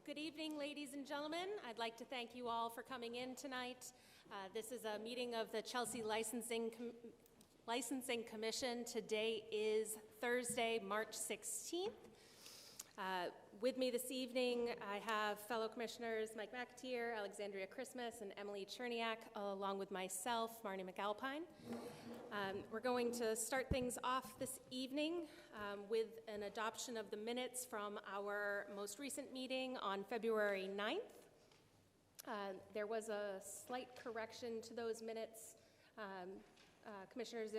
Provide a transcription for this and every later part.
Good evening, ladies and gentlemen. I'd like to thank you all for coming in tonight. This is a meeting of the Chelsea Licensing Commission. Today is Thursday, March 16th. With me this evening, I have fellow commissioners Mike McAteer, Alexandria Christmas, and Emily Cherniak, along with myself, Marnie McAlpine. We're going to start things off this evening with an adoption of the minutes from our most recent meeting on February 9th. There was a slight correction to those minutes. Commissioners,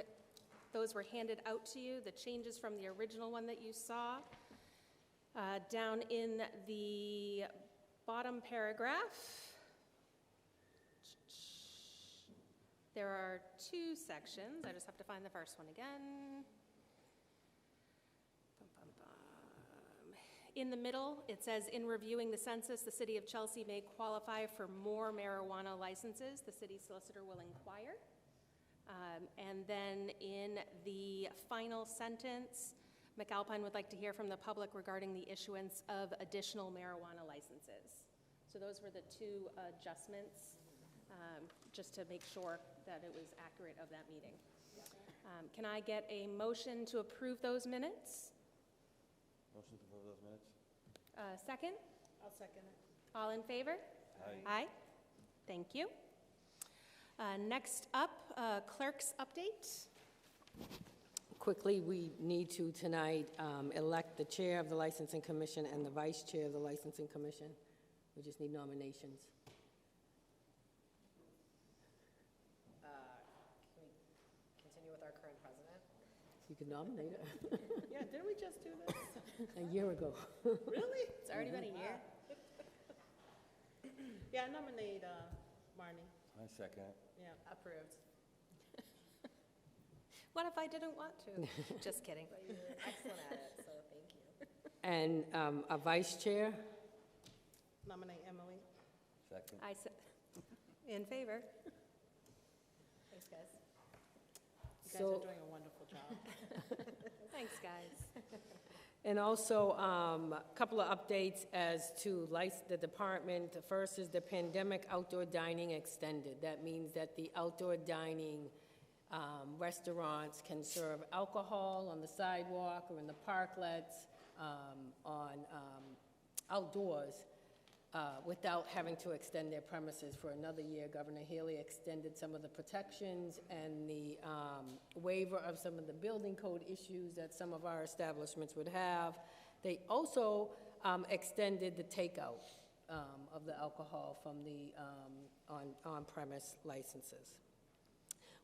those were handed out to you, the changes from the original one that you saw. Down in the bottom paragraph, there are two sections. I just have to find the first one again. In the middle, it says, in reviewing the census, the City of Chelsea may qualify for more marijuana licenses. The city solicitor will inquire. And then in the final sentence, McAlpine would like to hear from the public regarding the issuance of additional marijuana licenses. So those were the two adjustments, just to make sure that it was accurate of that meeting. Can I get a motion to approve those minutes? Motion to approve those minutes? Second? I'll second it. All in favor? Aye. Aye. Thank you. Next up, clerk's update. Quickly, we need to tonight elect the chair of the Licensing Commission and the vice chair of the Licensing Commission. We just need nominations. Can we continue with our current president? You can nominate her. Yeah, didn't we just do this? A year ago. Really? It's already been a year. Yeah, I nominate Marnie. I second. Yeah. Approved. What if I didn't want to? Just kidding. But you were excellent at it, so thank you. And a vice chair. Nominate Emily. Second. In favor? Thanks, guys. You guys are doing a wonderful job. Thanks, guys. And also, a couple of updates as to the department. The first is the pandemic outdoor dining extended. That means that the outdoor dining restaurants can serve alcohol on the sidewalk or in the parklets outdoors without having to extend their premises for another year. Governor Healy extended some of the protections and the waiver of some of the building code issues that some of our establishments would have. They also extended the takeout of the alcohol from the on-premise licenses.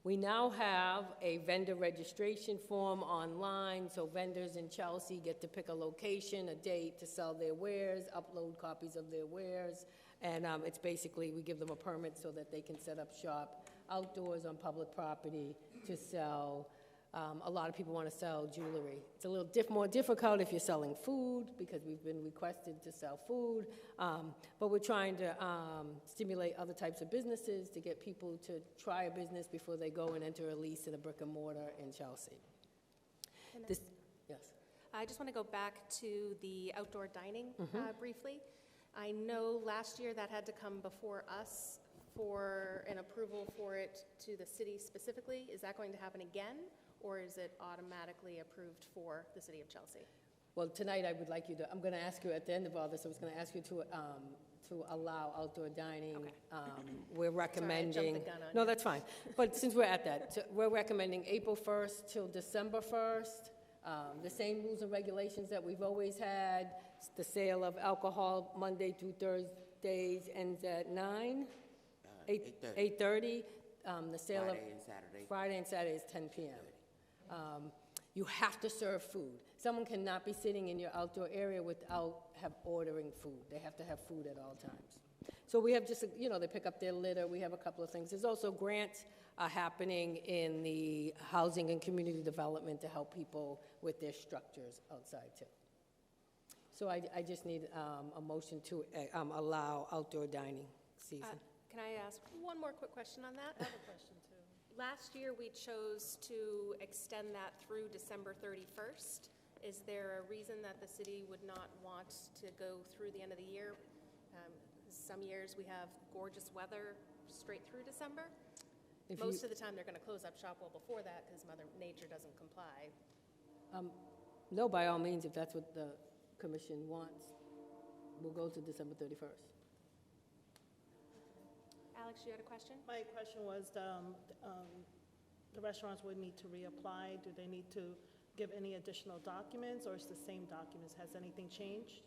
We now have a vendor registration form online, so vendors in Chelsea get to pick a location, a date to sell their wares, upload copies of their wares, and it's basically, we give them a permit so that they can set up shop outdoors on public property to sell. A lot of people want to sell jewelry. It's a little more difficult if you're selling food, because we've been requested to sell food, but we're trying to stimulate other types of businesses to get people to try a business before they go and enter a lease in a brick and mortar in Chelsea. Yes. I just want to go back to the outdoor dining briefly. I know last year that had to come before us for an approval for it to the city specifically. Is that going to happen again? Or is it automatically approved for the City of Chelsea? Well, tonight I would like you to, I'm going to ask you at the end of all this, I was going to ask you to allow outdoor dining. Okay. We're recommending. Sorry, I jumped the gun on No, you. that's fine. But since we're at that, we're recommending April 1st till December 1st. The same rules and regulations that we've always had. The sale of alcohol Monday through Thursdays ends at 9? 8:30. The sale of Friday and Saturday is 10 p.m. You have to serve food. Someone cannot be sitting in your outdoor area without ordering food. They have to have food at all times. So we have just, they pick up their litter. We have a couple of things. There's also grants happening in the housing and community development to help people with their structures outside too. So I just need a motion to allow outdoor dining season. Can I ask one more quick question on that? I have a question too. Last year, we chose to extend that through December 31st. Is there a reason that the city would not want to go through the end of the year? Some years we have gorgeous weather straight through December. If you- Most of the time, they're going to close up shop well before that because Mother Nature doesn't comply. No, by all means, if that's what the commission wants, we'll go to December 31st. Alex, you had a question? My question was, the restaurants would need to reapply. Do they need to give any additional documents, or is the same documents? Has anything changed?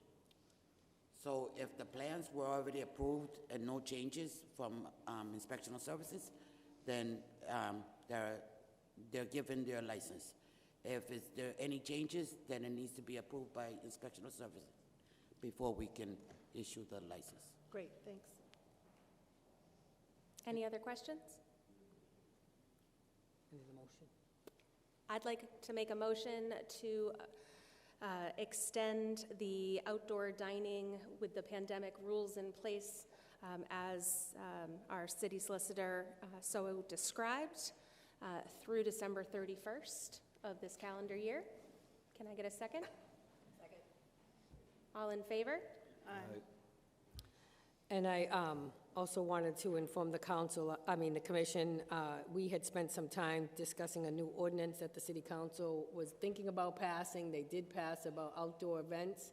So if the plans were already approved and no changes from inspectional services, then they're given their license. If there are any changes, then it needs to be approved by inspectional services before we can issue the license. Great, thanks. Any other questions? Any other motion? I'd like to make a motion to extend the outdoor dining with the pandemic rules in place as our city solicitor so described through December 31st of this calendar year. Can I get a second? Second. All in favor? Aye. And I also wanted to inform the commission, we had spent some time discussing a new ordinance that the city council was thinking about passing. They did pass about outdoor events.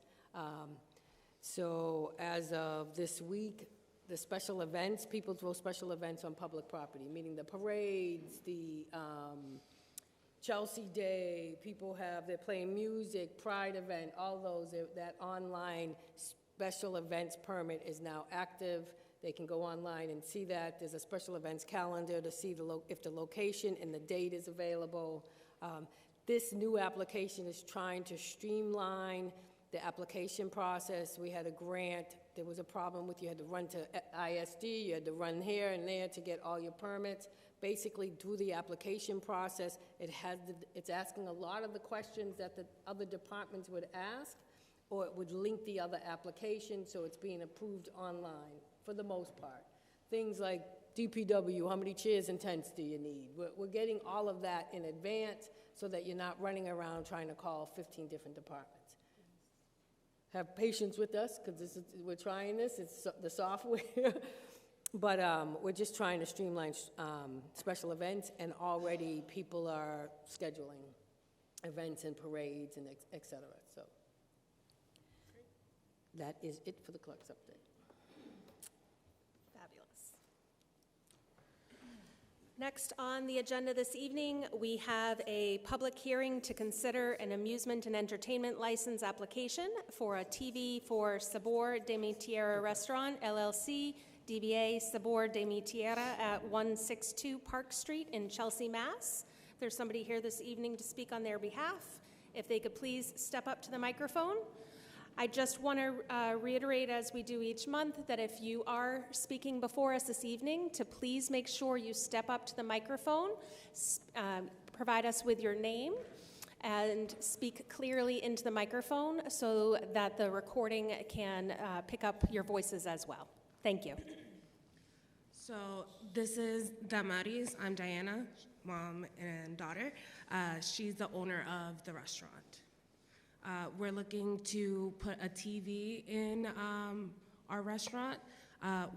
So as of this week, the special events, people throw special events on public property, meaning the parades, the Chelsea Day, they're playing music, Pride event, all those, that online special events permit is now active. They can go online and see that. There's a special events calendar to see if the location and the date is available. This new application is trying to streamline the application process. We had a grant. There was a problem with you had to run to ISD, you had to run here and there to get all your permits. Basically, through the application process, it's asking a lot of the questions that the other departments would ask, or it would link the other application, so it's being approved online for the most part. Things like DPW, how many chairs and tents do you need? We're getting all of that in advance so that you're not running around trying to call 15 different departments. Have patience with us, because we're trying this, it's the software. But we're just trying to streamline special events, and already people are scheduling events and parades and et cetera. So that is it for the clerk's update. Fabulous. Next on the agenda this evening, we have a public hearing to consider an amusement and entertainment license application for a TV for Sabor de mi Tierra Restaurant, LLC, DBA Sabor de mi Tierra at 162 Park Street in Chelsea, Mass. If there's somebody here this evening to speak on their behalf, if they could please step up to the microphone. I just want to reiterate, as we do each month, that if you are speaking before us this evening, to please make sure you step up to the microphone, provide us with your name, and speak clearly into the microphone so that the recording can pick up your voices as well. Thank you. So this is Damaris. I'm Diana, mom and daughter. She's the owner of the restaurant. We're looking to put a TV in our restaurant.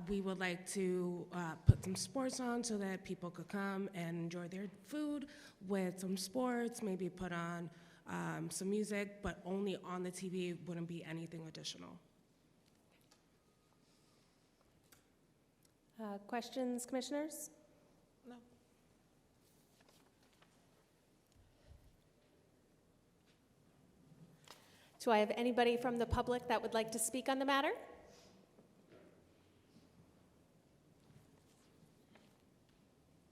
We would like to put some sports on so that people could come and enjoy their food with some sports, maybe put on some music, but only on the TV, wouldn't be anything additional. Questions, commissioners? No. Do I have anybody from the public that would like to speak on the matter?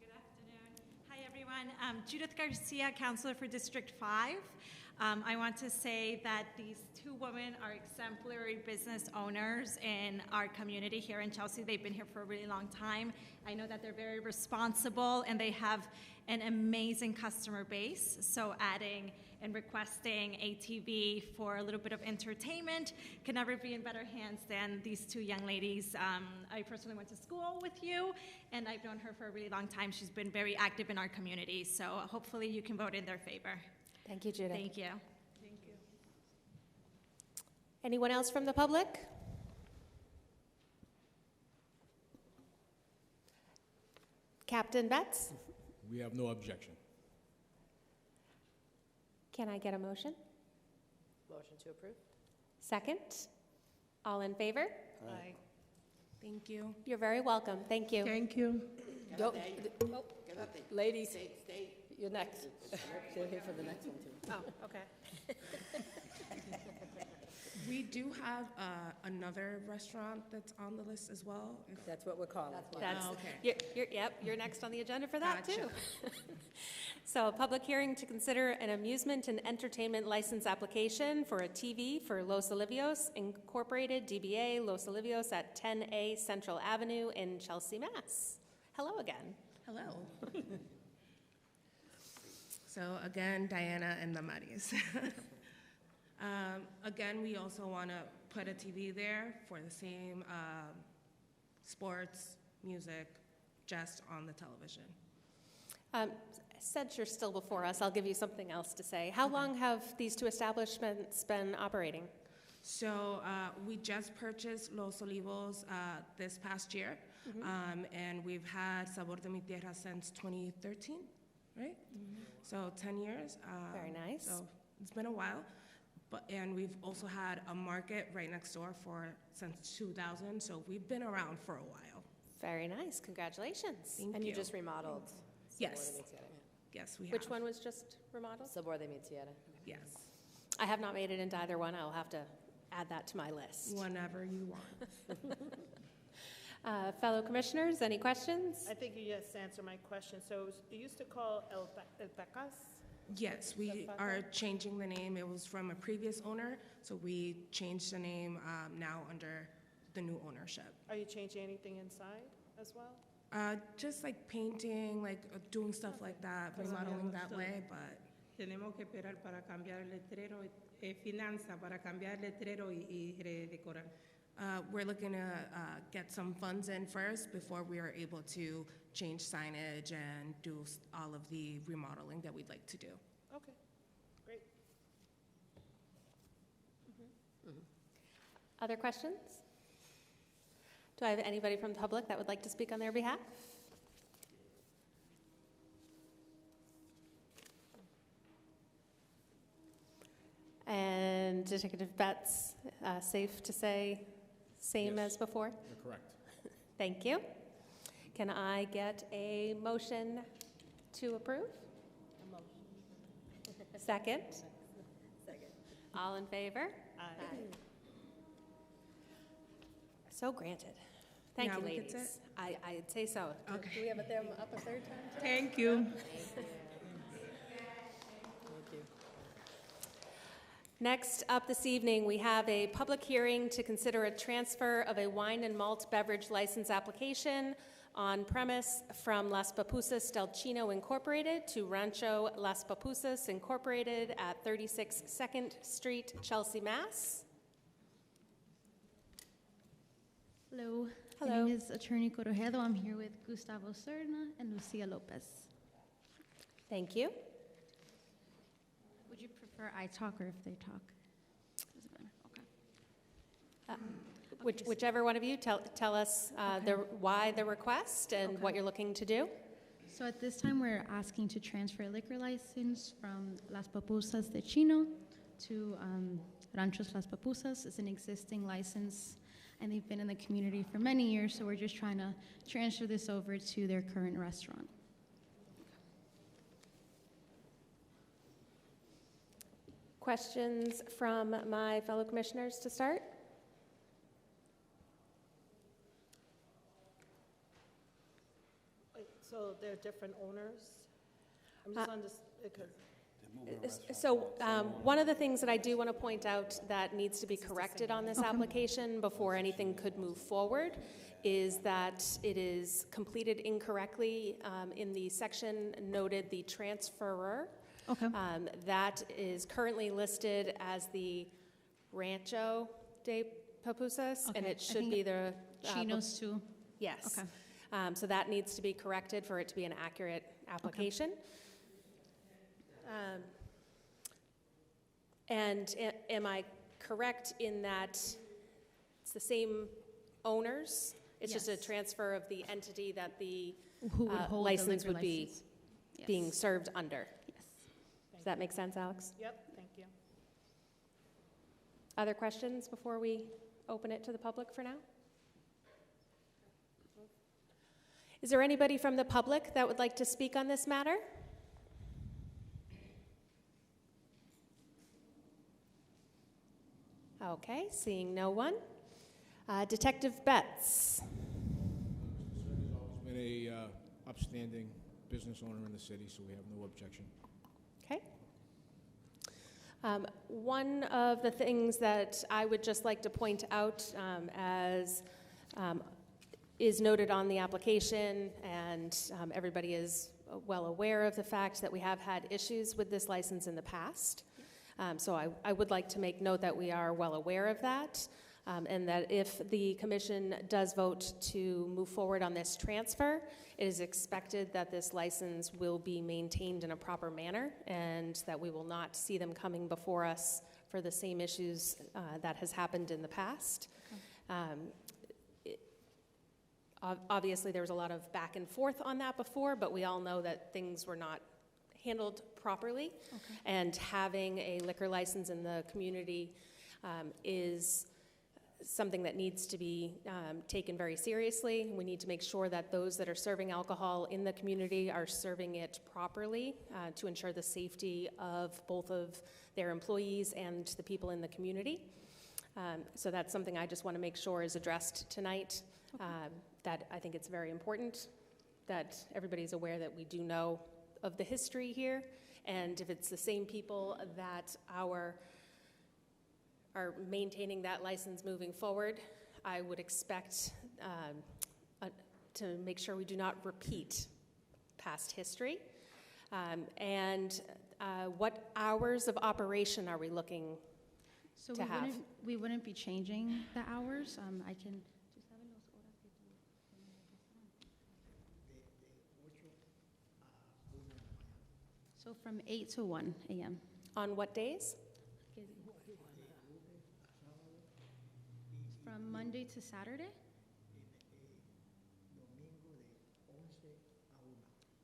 Good afternoon. Hi, everyone. Judith Garcia, Councilor for District 5. I want to say that these two women are exemplary business owners in our community here in Chelsea. They've been here for a really long time. I know that they're very responsible, and they have an amazing customer base. So adding and requesting ATV for a little bit of entertainment can never be in better hands than these two young ladies. I personally went to school with you, and I've known her for a really long time. She's been very active in our community, so hopefully you can vote in their favor. Thank you, Judith. Thank you. Anyone else from the public? Captain Betts, We have no objection. can I get a motion? Motion to approve? Second? All in favor? Aye. Thank you. You're very welcome. Thank you. Thank you. Don't, Quédate. ladies, Stay. you're next. They're here for the next one, too. Oh, okay. We do have another restaurant that's on the list as well. If- That's what we're calling. That's, Oh, okay. you're next on the agenda for that, too. Gotcha. So, a public hearing to consider an amusement and entertainment license application for a TV for Los Olivios Incorporated, DBA Los Olivios at 10A Central Avenue in Chelsea, Mass. Hello again. Hello. So again, Diana and the Maris. Again, we also want to put a TV there for the same sports, music, just on the television. Since you're still before us, I'll give you something else to say. How long have these two establishments been operating? So we just purchased Los Olivos this past year, and we've had Sabor de mi Tierra since 2013, right? So 10 years. Very nice. So it's been a while, and we've also had a market right next door since 2000. So we've been around for a while. Very nice. Congratulations. Thank And you just remodeled? Yes. Sabor de mi Tierra. Yes, we have. Which one was just remodeled? Sabor de mi Tierra. Yes, I have not made it into either one. I'll have to add that to my list. whenever you want. Fellow commissioners, any questions? I think you just answered my question. So it used to call El Pecas? Yes, we are changing the name. It was from a previous owner, so we changed the name now under the new ownership. Are you changing anything inside as well? Just like painting, like doing stuff like that, remodeling that way, but Tenemos que esperar para cambiar el letrero, finanza para cambiar el letrero y redecorar. we're looking to get some funds in first before we are able to change signage and do all of the remodeling that we'd like to do. Okay, great. Other questions? Do I have anybody from the public that would like to speak on their behalf? And Detective Betts, safe to say, same Yes. as before? You're correct. Thank you. Can I get a motion to approve? Second? Second. All in favor? Aye. So granted. Thank Now you, we get to- ladies. I'd say so. Okay. Do we have a thumb up a third time today? Thank you. Next up this evening, we have a public hearing to consider a transfer of a wine and malt beverage license application on premise from Las Papusas del Chino Incorporated to Rancho Las Papusas Incorporated at 36 2nd Street, Chelsea, Mass. Hello. Hello. My name is Attorney Corojedo. I'm here with Gustavo Serna and Lucia Lopez. Thank you. Would you prefer I talk or if they talk? Doesn't matter. Okay. Whichever one of you, tell us why the request and what you're looking to do. So at this time, we're asking to transfer a liquor license from Las Papusas de Chino to Ranchos Las Papusas. It's an existing license, and they've been in the community for many years, so we're just trying to transfer this over to their current restaurant. Questions from my fellow commissioners to start? Wait, so they're different owners? I'm just because So one of the things that I do want to point out that needs to be corrected on this application before anything could move forward is that it is completed incorrectly in the section noted the transferor. Okay. That is currently listed as the Rancho de Papusas, and Okay, it I should think be the... Chinos too. Yes. Okay. So that needs to be corrected for it to be an accurate application. And am I correct in that it's the same owners. It's just a Yes. transfer of the entity that the Who would hold the license liquor would be license. Yes. being served under. Yes. Does that make sense, Alex? Yep, thank you. Other questions before we open it to the public for now? Is there anybody from the public that would like to speak on this matter? Okay, seeing no one. Detective Betts. Been a upstanding business owner in the city, so we have no objection. Okay. One of the things that I would just like to point out, as is noted on the application, and everybody is well aware of the fact that we have had issues with this license in the past. So I would like to make note that we are well aware of that, and that if the commission does vote to move forward on this transfer, it is expected that this license will be maintained in a proper manner, and that we will not see them coming before us for the same issues that has happened in the past. Obviously, there was a lot of back and forth on that before, but we all know that things were not handled properly. Okay. And having a liquor license in the community is something that needs to be taken very seriously. We need to make sure that those that are serving alcohol in the community are serving it properly to ensure the safety of both of their employees and the people in the community. So that's something I just want to make sure is addressed tonight. That I think it's very important that everybody's aware that we do know of the history here, and if it's the same people that are maintaining that license moving forward, I would expect to make sure we do not repeat past history. And what hours of operation are we looking So to have? we wouldn't be changing the hours. I can. So from 8 to 1 a.m. On what days? From Monday to Saturday.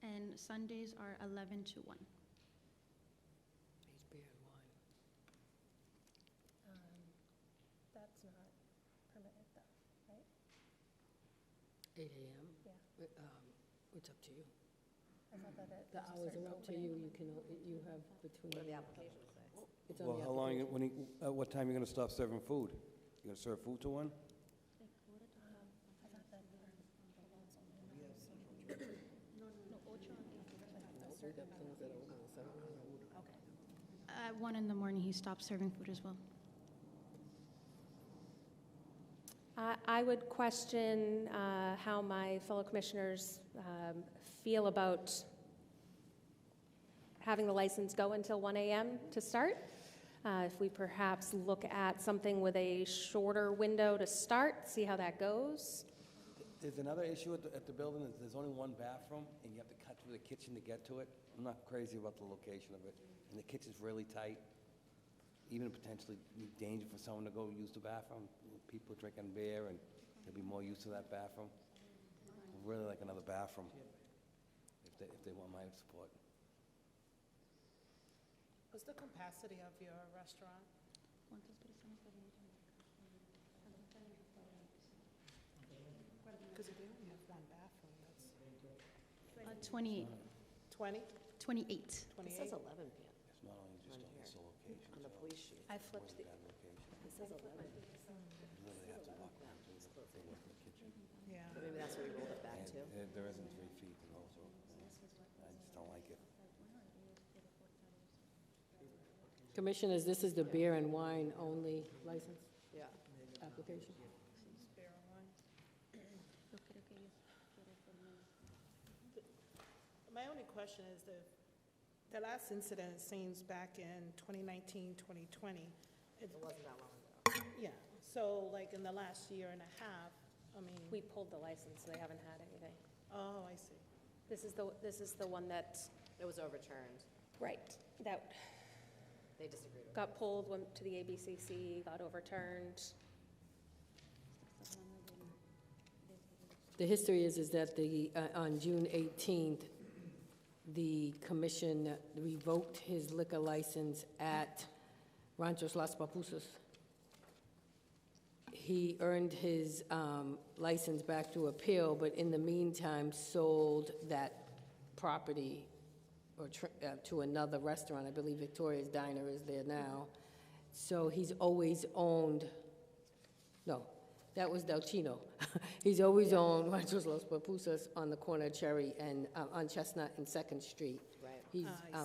And Sundays are 11 to 1. That's not permitted though, right? 8 a.m.? Yeah. It's up to you. I thought that it The was a hours certain are up to opening. you. You have between. What do the applications say? It's on Well, the how long, application. at what time are you gonna stop serving food? You gonna serve food to 1? At 1 in the morning, he stops serving food as well. I would question how my fellow commissioners feel about having the license go until 1 a.m. to start. If we perhaps look at something with a shorter window to start, see how that goes. There's another issue at the building, is there's only one bathroom, and you have to cut through the kitchen to get to it. I'm not crazy about the location of it, and the kitchen's really tight. Even potentially danger for someone to go use the bathroom. People drinking beer, and there'll be more use to that bathroom. I'd really like another bathroom, if they want my support. What's the capacity of your restaurant? Because if they only have one bathroom, that's 28. 20, 28. 28? It says 11 p.m. It's not only just on this location. on the police sheet. I flipped the, That location. It says 11. You literally have to walk around to the work in the kitchen. Yeah. But maybe that's where we rolled it back to. And there isn't 3 feet, and also, I just don't like it. Commissioners, this is the beer and wine only license Yeah. application? Beer and wine. My only question is the last incident seems back in 2019, 2020. It wasn't that long ago. Yeah, so like in the last year and a half, I mean, we pulled the license, so they haven't had anything. oh, I see. This is the one that, It was overturned. right, that They disagreed with it. got pulled, went to the ABCC, got overturned. The history is that on June 18th, the commission revoked his liquor license at Ranchos Las Papusas. He earned his license back through appeal, but in the meantime sold that property to another restaurant. I believe Victoria's Diner is there now. So he's always owned, no, that was Del Chino. He's always owned Ranchos Las Papusas on the corner of Cherry and on Chestnut and Second Street. Right. He's, I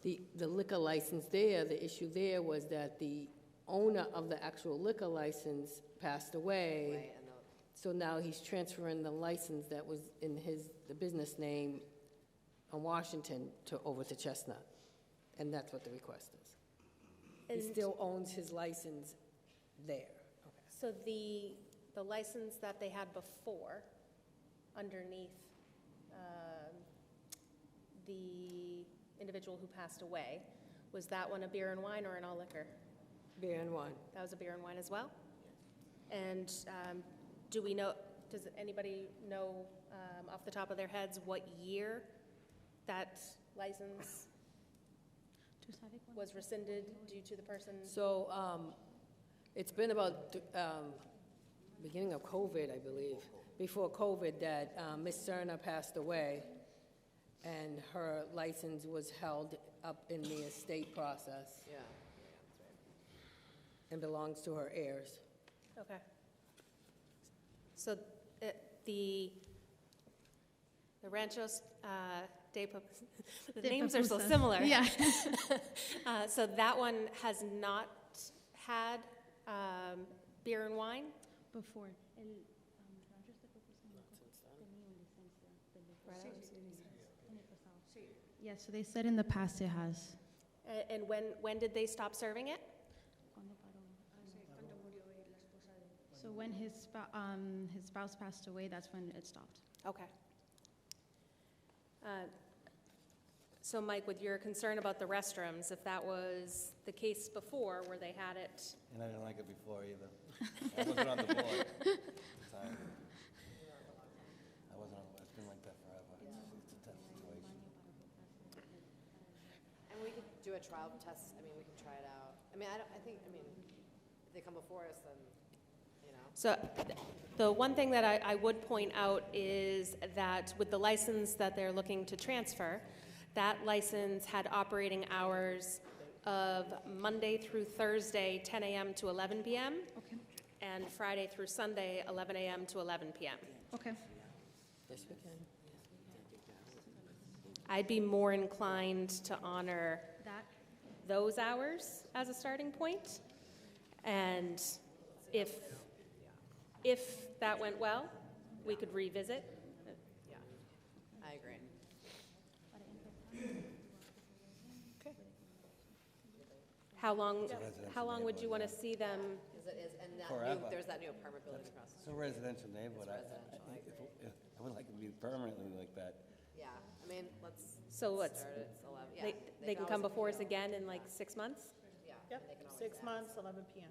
see. the liquor license there, the issue there was that the owner of the actual liquor license passed away. Right, and So now he's transferring the license that was in the business name on Washington over to Chestnut. And that's what the request is. He And- still owns his license there. So the license that they had before, underneath the individual who passed away, was that one a beer and wine or an all liquor? Beer and wine. That was a beer and wine as well? And do we know, does anybody know off the top of their heads what year that license was rescinded due to the person? So it's been about beginning of COVID, I believe, before COVID, that Ms. Cerna passed away, and her license was held up in the estate process yeah. and belongs to her heirs. Okay. So the Ranchos de Papusas, the De names are so Papusas. similar. Yeah. So that one has not had beer and wine? Before. Yeah, so they said in the past it has. And when did they stop serving it? So when his spouse passed away, that's when it stopped. Okay. So Mike, with your concern about the restrooms, if that was the case before where they had it, And I didn't like it before either. I wasn't on the board. Sorry. I wasn't on, it's been like that forever. It's a tough situation. And we could do a trial test, I mean, we can try it out. I mean, if they come before us, then, you know. so the one thing that I would point out is that with the license that they're looking to transfer, that license had operating hours of Monday through Thursday, 10 a.m. to 11 p.m., Okay. and Friday through Sunday, 11 a.m. to 11 p.m. Okay. Yes, we can. I'd be more inclined to honor That. those hours as a starting point. And if that went well, we could revisit. Yeah, I agree. How long would you want to see them? And Forever. there's that new apartment building across the It's a residential neighborhood. It's residential, I would like it to be permanently like that. Yeah, I mean, let's So let's, start it, it's 11, yeah. they can come always before us appeal. again in like 6 months? Yeah. Yep, they can always 6 ask. months, 11 p.m.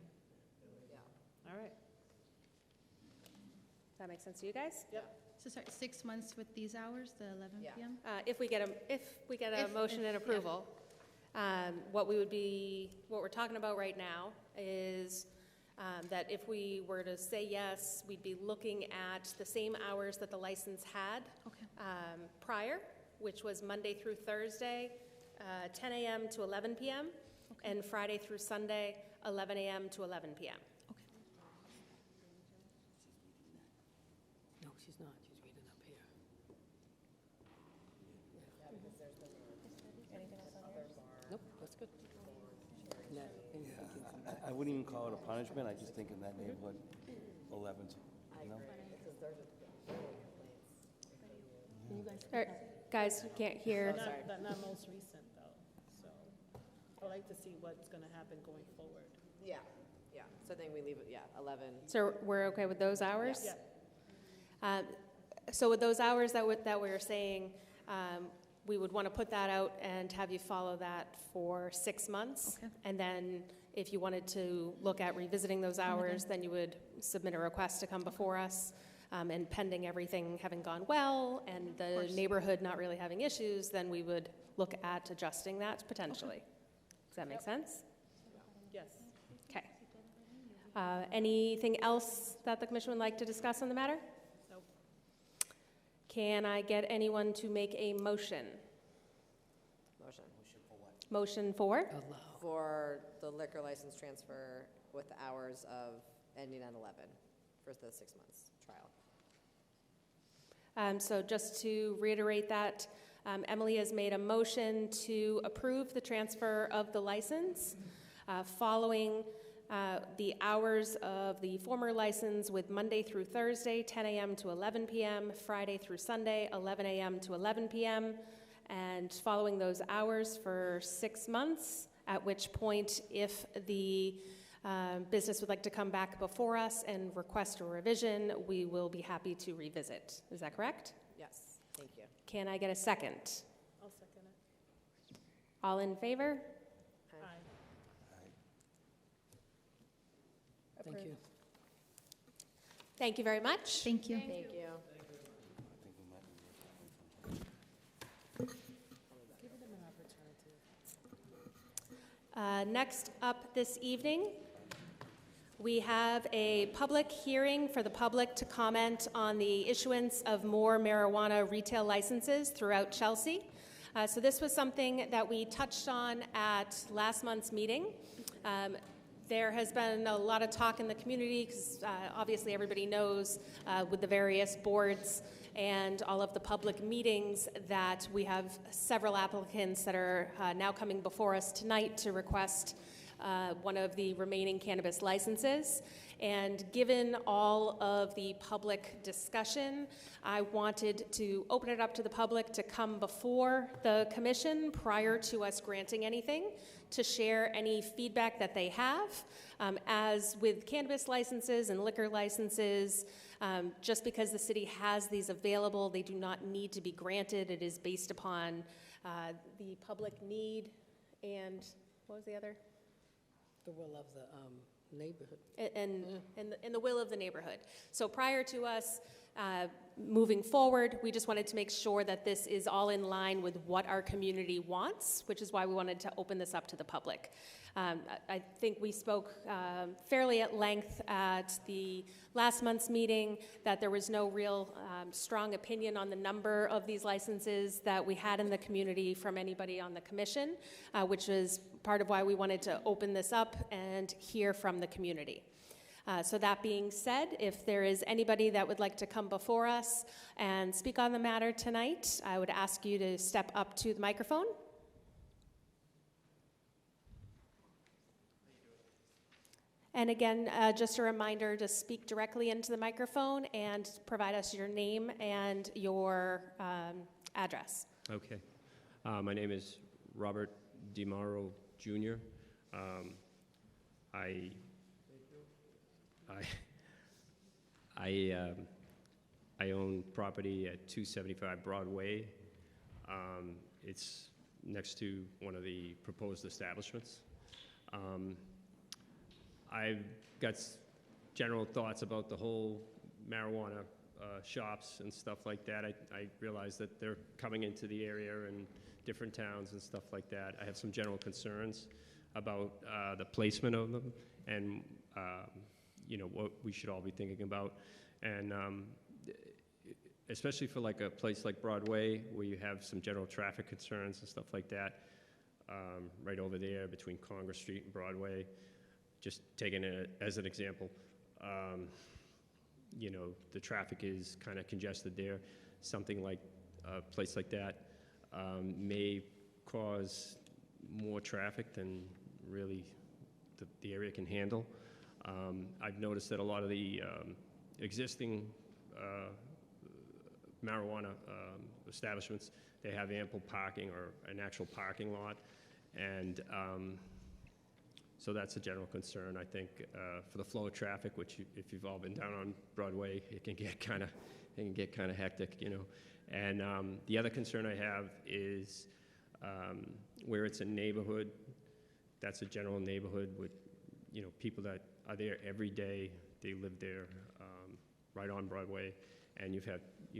Yeah. All right. Does that make sense to you guys? Yep. So sorry, 6 months with these hours, the 11 Yeah. p.m.? If we get a motion and yeah. approval, what we're talking about right now is that if we were to say yes, we'd be looking at the same hours that the license had Okay. prior, which was Monday through Thursday, 10 a.m. to 11 p.m., and Friday through Sunday, 11 a.m. to 11 p.m. No, she's not. She's reading up here. Nope, that's good. I wouldn't even call it a punishment, I just think in that neighborhood, 11's, you know? Guys, you can't hear. Not most recent, though, so I'd like to see what's going to happen going forward. Yeah, yeah, so I think we leave it, 11. So we're okay with those hours? Yeah. So with those hours that we were saying, we would want to put that out and have you follow that for 6 months. Okay. And then if you wanted to look at revisiting those hours, then you would submit a request to come before us. And pending everything having gone well and the neighborhood not really having issues, then we would look at adjusting that potentially. Does that make sense? Yes. Okay. Anything else that the commission would like to discuss on the matter? Nope. Can I get anyone to make a motion? Motion. Motion for? For the liquor license transfer with hours of ending on 11 for the 6 months trial. So just to reiterate that, Emily has made a motion to approve the transfer of the license following the hours of the former license with Monday through Thursday, 10 a.m. to 11 p.m., Friday through Sunday, 11 a.m. to 11 p.m., and following those hours for 6 months, at which point, if the business would like to come back before us and request a revision, we will be happy to revisit. Is that correct? Yes, thank you. Can I get a second? I'll second it. All in favor? Aye. Thank you. Thank you very much. Thank you. Thank you. Next up this evening, we have a public hearing for the public to comment on the issuance of more marijuana retail licenses throughout Chelsea. So this was something that we touched on at last month's meeting. There has been a lot of talk in the community because obviously everybody knows with the various boards and all of the public meetings that we have several applicants that are now coming before us tonight to request one of the remaining cannabis licenses. And given all of the public discussion, I wanted to open it up to the public to come before the commission prior to us granting anything, to share any feedback that they have. As with cannabis licenses and liquor licenses, just because the city has these available, they do not need to be granted. It is based upon the public need and, what was the other? The will of the neighborhood. And the will of the neighborhood. So prior to us moving forward, we just wanted to make sure that this is all in line with what our community wants, which is why we wanted to open this up to the public. I think we spoke fairly at length at the last month's meeting that there was no real strong opinion on the number of these licenses that we had in the community from anybody on the commission, which is part of why we wanted to open this up and hear from the community. So that being said, if there is anybody that would like to come before us and speak on the matter tonight, I would ask you to step up to the microphone. And again, just a reminder to speak directly into the microphone and provide us your name and your address. Okay. My name is Robert DiMauro Jr. I own property at 275 Broadway. It's next to one of the proposed establishments. I've got general thoughts about the whole marijuana shops and stuff like that. I realize that they're coming into the area and different towns and stuff like that. I have some general concerns about the placement of them and you know, what we should all be thinking about. And especially for like a place like Broadway where you have some general traffic concerns and stuff like that, right over there between Congress Street and Broadway. Just taking it as an example, you know, the traffic is kind of congested there. Something like a place like that may cause more traffic than really the area can handle. I've noticed that a lot of the existing marijuana establishments, they have ample parking or an actual parking lot, and so that's a general concern, I think, for the flow of traffic, which if you've all been down on Broadway, it can get kind of hectic, you know. And the other concern I have is where it's a neighborhood, that's a general neighborhood with, you know, people that are there every day. They live there, right on Broadway, and you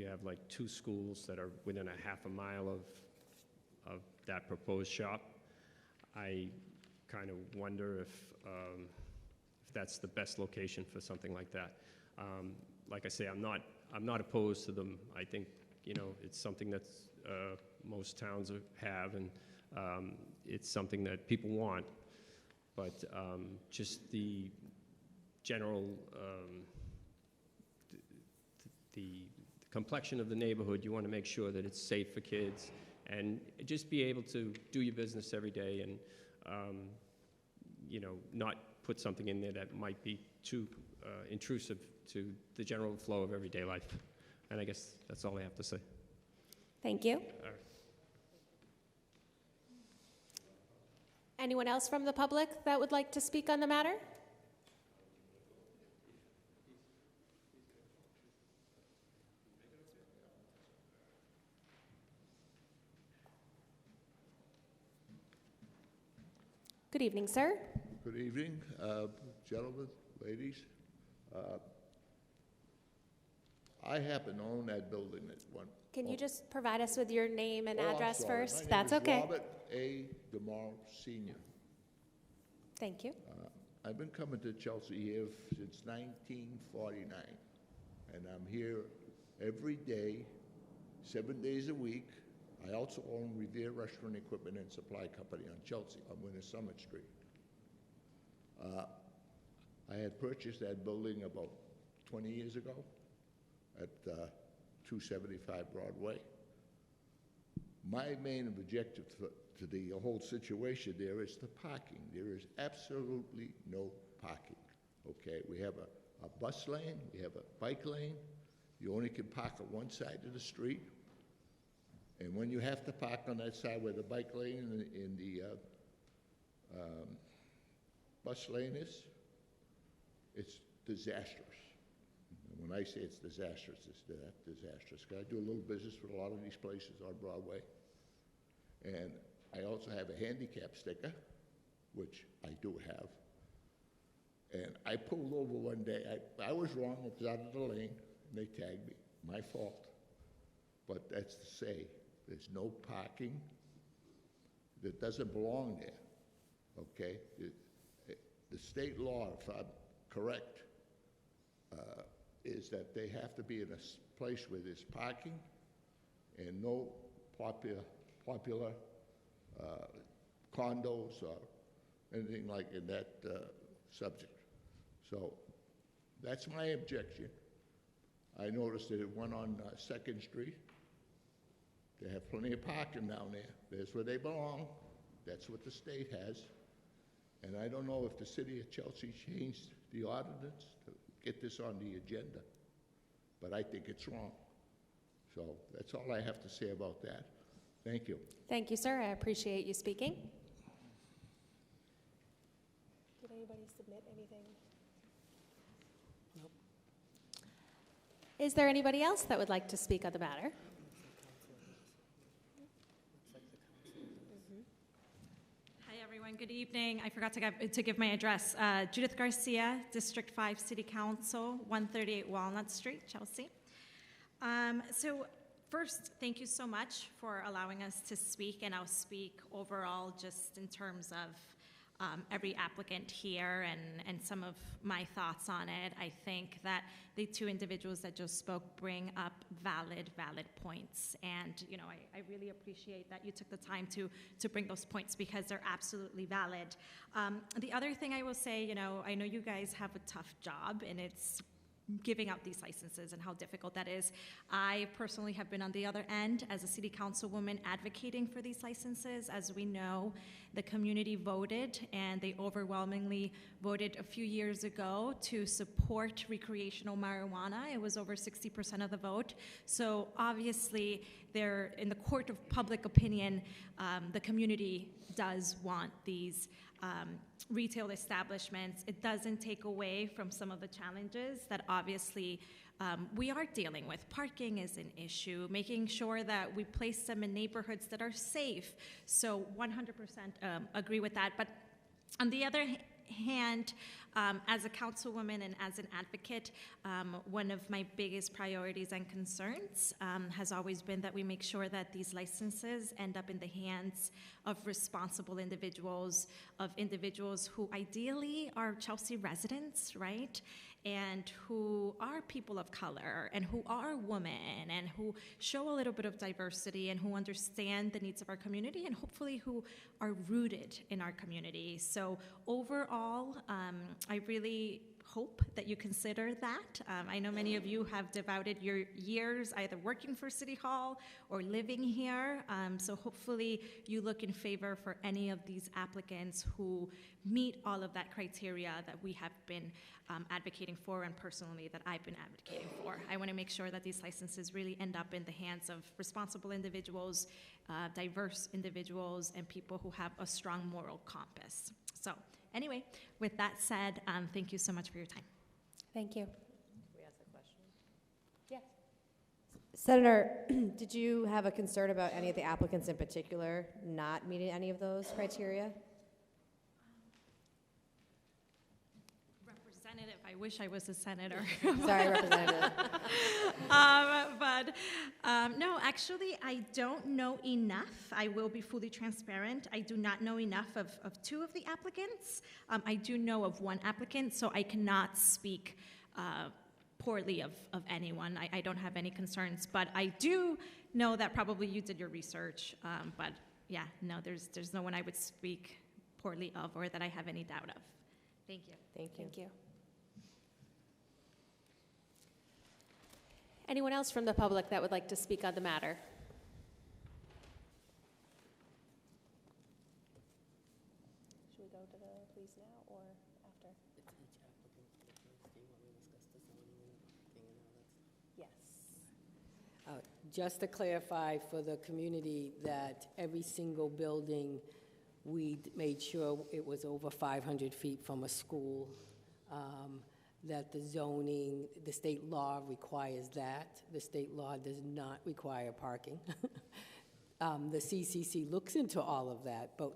have like 2 schools that are within a half a mile of that proposed shop. I kind of wonder if that's the best location for something like that. Like I say, I'm not opposed to them. I think, you know, it's something that's most towns have, and it's something that people want. But just the general, the complexion of the neighborhood, you want to make sure that it's safe for kids, and just be able to do your business every day, and you know, not put something in there that might be too intrusive to the general flow of everyday life. And I guess that's all I have to say. Thank you. All right. Anyone else from the public that would like to speak on the matter? Good evening, sir. Good evening, gentlemen, ladies. I happen to own that building at one. Can you just provide us with your name and Oh, I'm address sorry. first? My That's name is okay. Robert A. DeMar Sr. Thank you. I've been coming to Chelsea here since 1949, and I'm here every day, 7 days a week. I also own Revere Restaurant Equipment and Supply Company on Chelsea, on Winter Summit Street. I had purchased that building about 20 years ago at 275 Broadway. My main objective to the whole situation there is the parking. There is absolutely no parking, okay? We have a bus lane, we have a bike lane. You only can park on one side of the street. And when you have to park on that side where the bike lane and the bus lane is, it's disastrous. And when I say it's disastrous, it's that disastrous. 'Cause I do a little business with a lot of these places on Broadway. And I also have a handicap sticker, which I do have. And I pulled over one day. I was wrong. I was out of the lane, and they tagged me. My fault. But that's to say, there's no parking that doesn't belong there, okay? The state law, if I'm correct, is that they have to be in a place where there's parking and no popular condos or anything like in that subject. So that's my objection. I noticed that it went on 2nd Street. They have plenty of parking down there. There's where they belong. That's what the state has. And I don't know if the city of Chelsea changed the ordinance to get this on the agenda, but I think it's wrong. So that's all I have to say about that. Thank you. Thank you, sir. I appreciate you speaking. Did anybody submit anything? Nope. Is there anybody else that would like to speak on the matter? Hi, everyone. Good evening. I forgot to give my address. Judith Garcia, District 5 City Council, 138 Walnut Street, Chelsea. So first, thank you so much for allowing us to speak, and I'll speak overall just in terms of every applicant here and some of my thoughts on it. I think that the 2 individuals that just spoke bring up valid points. And, you know, I really appreciate that you took the time to bring those points because they're absolutely valid. The other thing I will say, you know, I know you guys have a tough job, and it's giving out these licenses and how difficult that is. I personally have been on the other end as a city councilwoman advocating for these licenses. As we know, the community voted, and they overwhelmingly voted a few years ago to support recreational marijuana. It was over 60% of the vote. So obviously, in the court of public opinion, the community does want these retail establishments, it doesn't take away from some of the challenges that obviously we are dealing with. Parking is an issue, making sure that we place them in neighborhoods that are safe. So 100% agree with that. But on the other hand, as a councilwoman and as an advocate, one of my biggest priorities and concerns has always been that we make sure that these licenses end up in the hands of responsible individuals, of individuals who ideally are Chelsea residents, right? And who are people of color, and who are women, and who show a little bit of diversity, and who understand the needs of our community, and hopefully who are rooted in our community. So overall, I really hope that you consider that. I know many of you have devoted your years either working for City Hall or living here, so hopefully you look in favor for any of these applicants who meet all of that criteria that we have been advocating for, and personally that I've been advocating for. I want to make sure that these licenses really end up in the hands of responsible individuals, diverse individuals, and people who have a strong moral compass. So anyway, with that said, thank you so much for your time. Thank you. Can we ask a question? Yes. Senator, did you have a concern about any of the applicants in particular not meeting any of those criteria? Representative, I wish I was a senator. Sorry, Representative. No, actually, I don't know enough. I will be fully transparent. I do not know enough of two of the applicants. I do know of one applicant, so I cannot speak poorly of anyone. I don't have any concerns, but I do know that probably you did your research. But yeah, no, there's no one I would speak poorly of or that I have any doubt of. Thank you. Thank you. Thank you. Anyone else from the public that would like to speak on the matter? Should we go to the police now or after? Yes. Just to clarify for the community that every single building, we made sure it was over 500 feet from a school, that the zoning, the state law requires that. The state law does not require parking. The CCC looks into all of that, but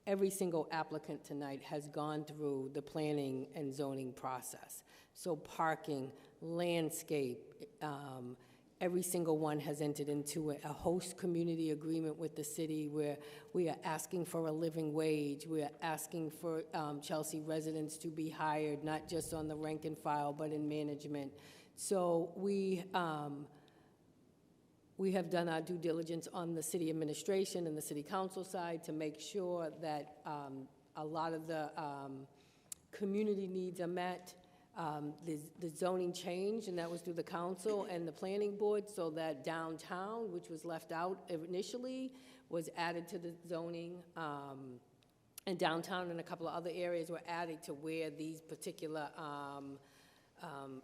every single applicant tonight has gone through the planning and zoning process. So parking, landscape, every single one has entered into a host community agreement with the city where we are asking for a living wage. We are asking for Chelsea residents to be hired, not just on the rank and file, but in management. So we have done our due diligence on the city administration and the city council side to make sure that a lot of the community needs are met. The zoning changed, and that was through the council and the planning board, so that downtown, which was left out initially, was added to the zoning. And downtown and a couple of other areas were added to where these particular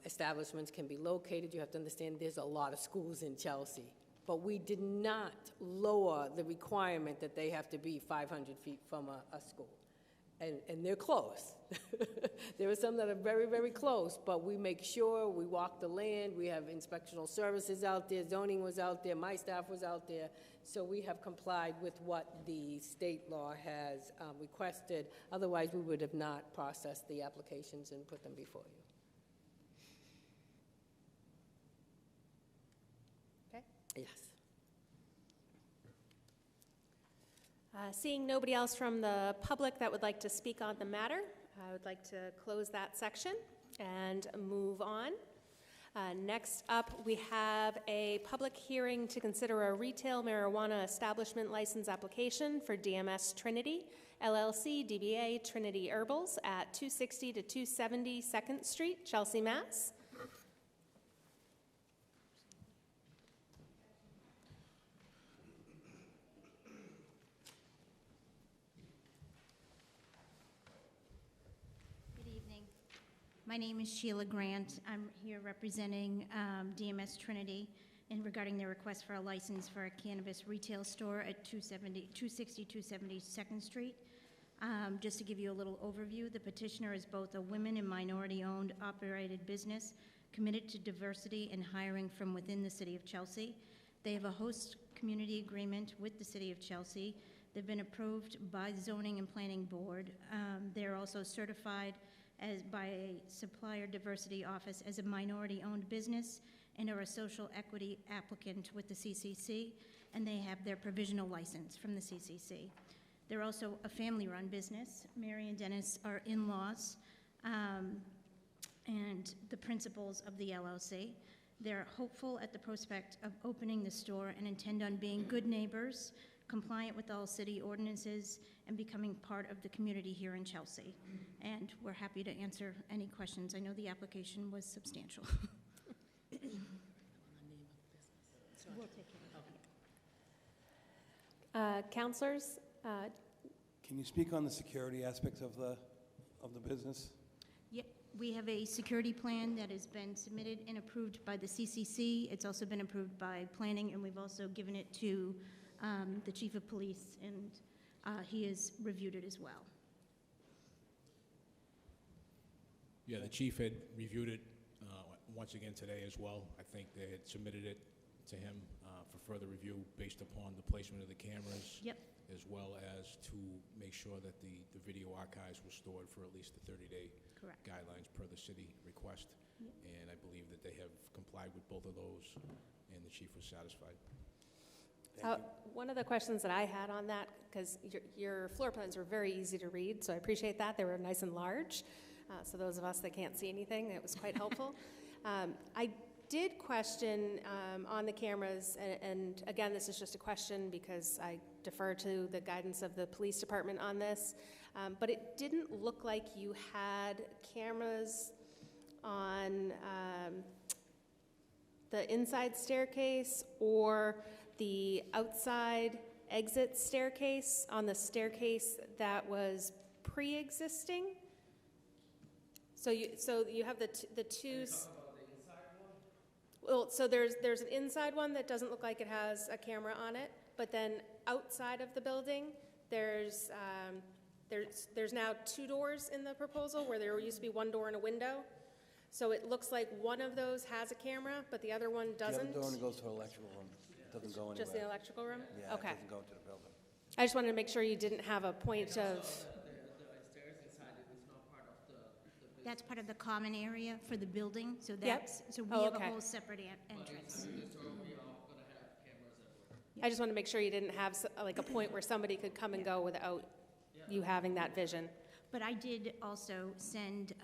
establishments can be located. You have to understand there's a lot of schools in Chelsea. But we did not lower the requirement that they have to be 500 feet from a school. And they're close. There are some that are very, very close, but we make sure we walk the land. We have inspectional services out there. Zoning was out there. My staff was out there. So we have complied with what the state law has requested. Otherwise, we would have not processed the applications and put them before you. Okay. Yes. Seeing nobody else from the public that would like to speak on the matter, I would like to close that section and move on. Next up, we have a public hearing to consider a retail marijuana establishment license application for DMS Trinity, LLC, DBA Trinity Herbals at 260 to 270 2nd Street, Chelsea, Mass. My name is Sheila Grant. I'm here representing DMS Trinity in regarding their request for a license for a cannabis retail store at 260, 270 2nd Street. Just to give you a little overview, the petitioner is both a women and minority-owned operated business committed to diversity and hiring from within the city of Chelsea. They have a host community agreement with the city of Chelsea. They've been approved by the Zoning and Planning Board. They're also certified by a Supplier Diversity Office as a minority-owned business and are a social equity applicant with the CCC, and they have their provisional license from the CCC. They're also a family-run business. Mary and Dennis are in-laws and the principals of the LLC. They're hopeful at the prospect of opening the store and intend on being good neighbors, compliant with all city ordinances, and becoming part of the community here in Chelsea. And we're happy to answer any questions. I know the application was substantial. We'll take care of it. Counselors, Can you speak on the security aspects of the business? Yeah, we have a security plan that has been submitted and approved by the CCC. It's also been approved by planning, and we've also given it to the chief of police, and he has reviewed it as well. Yeah, the chief had reviewed it once again today as well. I think they had submitted it to him for further review based upon the placement of the cameras. Yep. As well as to make sure that the video archives were stored for at least the 30-day guidelines per the city request. Yep. And I believe that they have complied with both of those, and the chief was satisfied. one of the questions that I had on that, because your floor plans were very easy to read, so I appreciate that. They were nice and large. So those of us that can't see anything, it was quite helpful. I did question on the cameras, and again, this is just a question because I defer to the guidance of the police department on this, but it didn't look like you had cameras on the inside staircase or the outside exit staircase on the staircase that was pre-existing. So you have the two. Well, so there's an inside one that doesn't look like it has a camera on it, but then outside of the building, there's now 2 doors in the proposal where there used to be 1 door and a window. So it looks like one of those has a camera, but the other one doesn't. The other door only goes to the electrical room. It doesn't go anywhere. Just the electrical room? Yeah, okay. It doesn't go to the building. I just wanted to make sure you didn't have a point of. That's part of the common area for the building, so Yep. that's, so we Oh, have okay. a whole separate entrance. I just wanted to make sure you didn't have like a point where somebody could come and go without you having that vision. But I did also send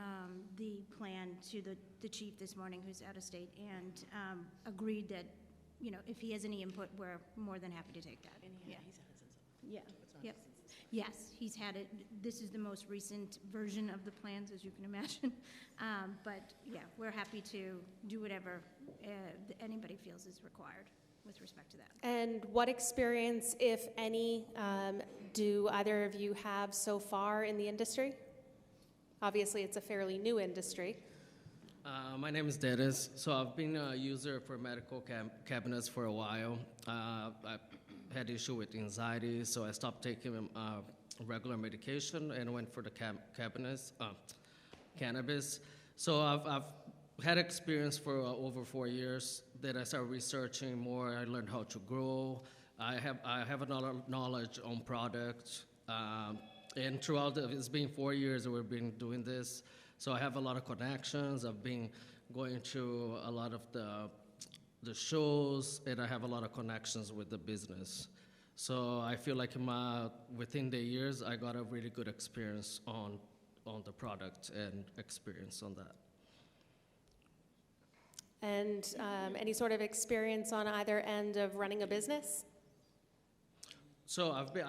the plan to the chief this morning, who's out of state, and agreed that, you know, if he has any input, we're more than happy to take that. Yeah. Yeah, yep. Yes, he's had it. This is the most recent version of the plans, as you can imagine. But yeah, we're happy to do whatever anybody feels is required with respect to that. And what experience, if any, do either of you have so far in the industry? Obviously, it's a fairly new industry. My name is Dennis. So I've been a user for medical cabinets for a while. I had issue with anxiety, so I stopped taking regular medication and went for the cannabis. So I've had experience for over 4 years. Then I started researching more. I learned how to grow. I have a lot of knowledge on products. And throughout it's been 4 years that we've been doing this. So I have a lot of connections. I've been going to a lot of the shows, and I have a lot of connections with the business. So I feel like within the years, I got a really good experience on the product and experience on that. And any sort of experience on either end of running a business? So I've been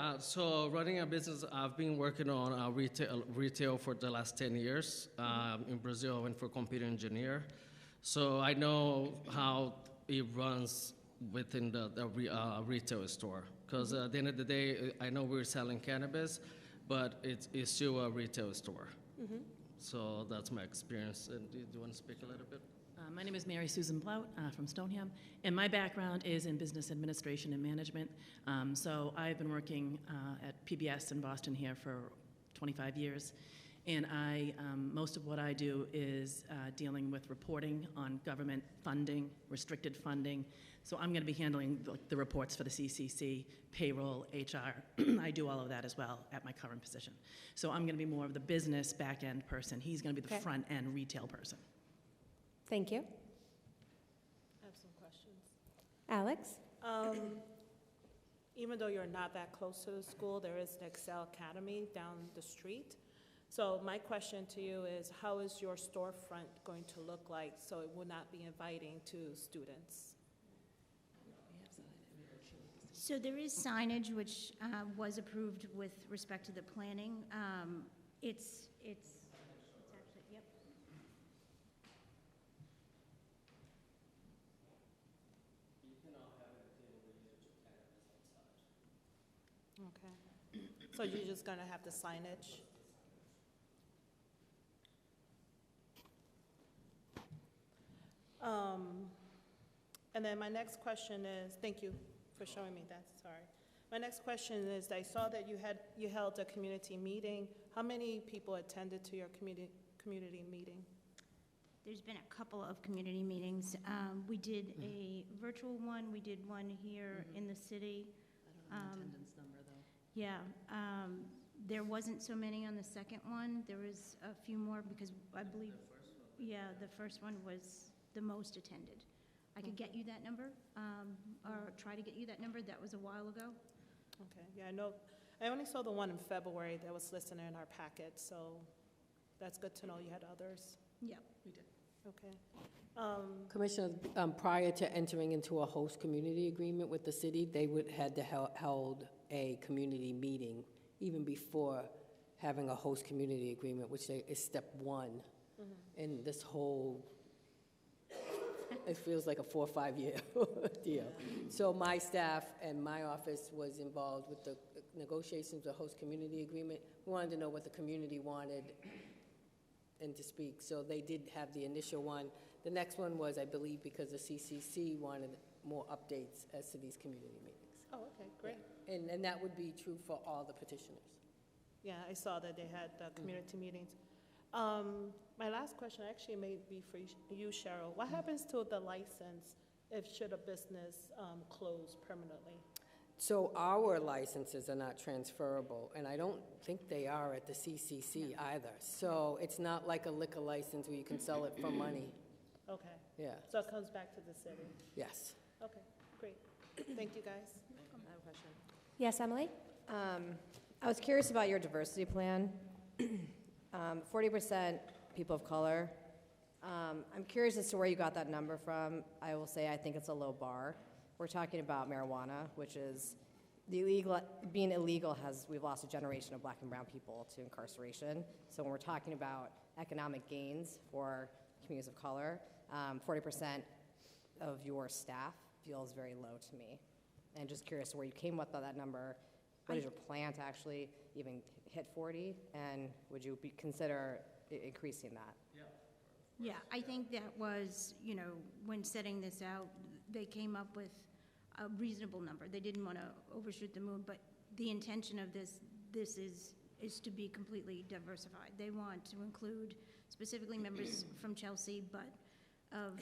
running a business. I've been working on retail for the last 10 years. In Brazil, I went for computer engineer. So I know how it runs within the retail store. Because at the end of the day, I know we're selling cannabis, but it's still a retail store. Mm-hmm. So that's my experience. And do you want to speak a little bit? My name is Mary Susan Blout from Stoneham, and my background is in business administration and management. So I've been working at PBS in Boston here for 25 years. And most of what I do is dealing with reporting on government funding, restricted funding. So I'm going to be handling the reports for the CCC, payroll, HR. I do all of that as well at my current position. So I'm going to be more of the business back-end person. He's going to be the front-end retail person. Thank you. I have some questions. Alex? Even though you're not that close to the school, there is the Excel Academy down the street. So my question to you is, how is your storefront going to look like so it will not be inviting to students? So there is signage which was approved with respect to the planning. It's actually, yep. Okay. So you're just gonna have the signage? And then my next question is, thank you for showing me that, sorry. My next question is, I saw that you held a community meeting. How many people attended to your community meeting? There's been a couple of community meetings. We did a virtual one, we did one here in the city. I don't know the attendance number, though. Yeah, there wasn't so many on the second one. There was a few more because I believe, yeah, the first one was the most attended. I could get you that number, or try to get you that number. That was a while ago. Okay, yeah, I know. I only saw the one in February that was listed in our packet, so that's good to know you had others. Yep. We did. Okay. Commissioner, prior to entering into a host community agreement with the city, they had to held a community meeting even before having a host community agreement, which is step one in this whole, it feels like a 4 or 5 year deal. So my staff and my office was involved with the negotiations of the host community agreement. We wanted to know what the community wanted and to speak. So they did have the initial one. The next one was, I believe, because the CCC wanted more updates as to these community meetings. Oh, okay, great. Yeah. And that would be true for all the petitioners. Yeah, I saw that they had community meetings. My last question actually may be for you, Cheryl. What happens to the license should a business close permanently? So our licenses are not transferable, and I don't think they are at the CCC either. So it's not like a liquor license where you can sell it for money. Okay. Yeah. So it comes back to the city? Yes. Okay, great. Thank you, guys. I have a question. Yes, Emily? I was curious about your diversity plan. 40% people of color. I'm curious as to where you got that number from. I will say I think it's a low bar. We're talking about marijuana, which is being illegal we've lost a generation of black and brown people to incarceration. So when we're talking about economic gains for communities of color, 40% of your staff feels very low to me. And just curious where you came up with that number. What is your plan to actually even hit 40? And would you consider increasing that? Yeah, I think that was, when setting this out, they came up with a reasonable number. They didn't want to overshoot the moon, but the intention of this is to be completely diversified. They want to include specifically members from Chelsea, but of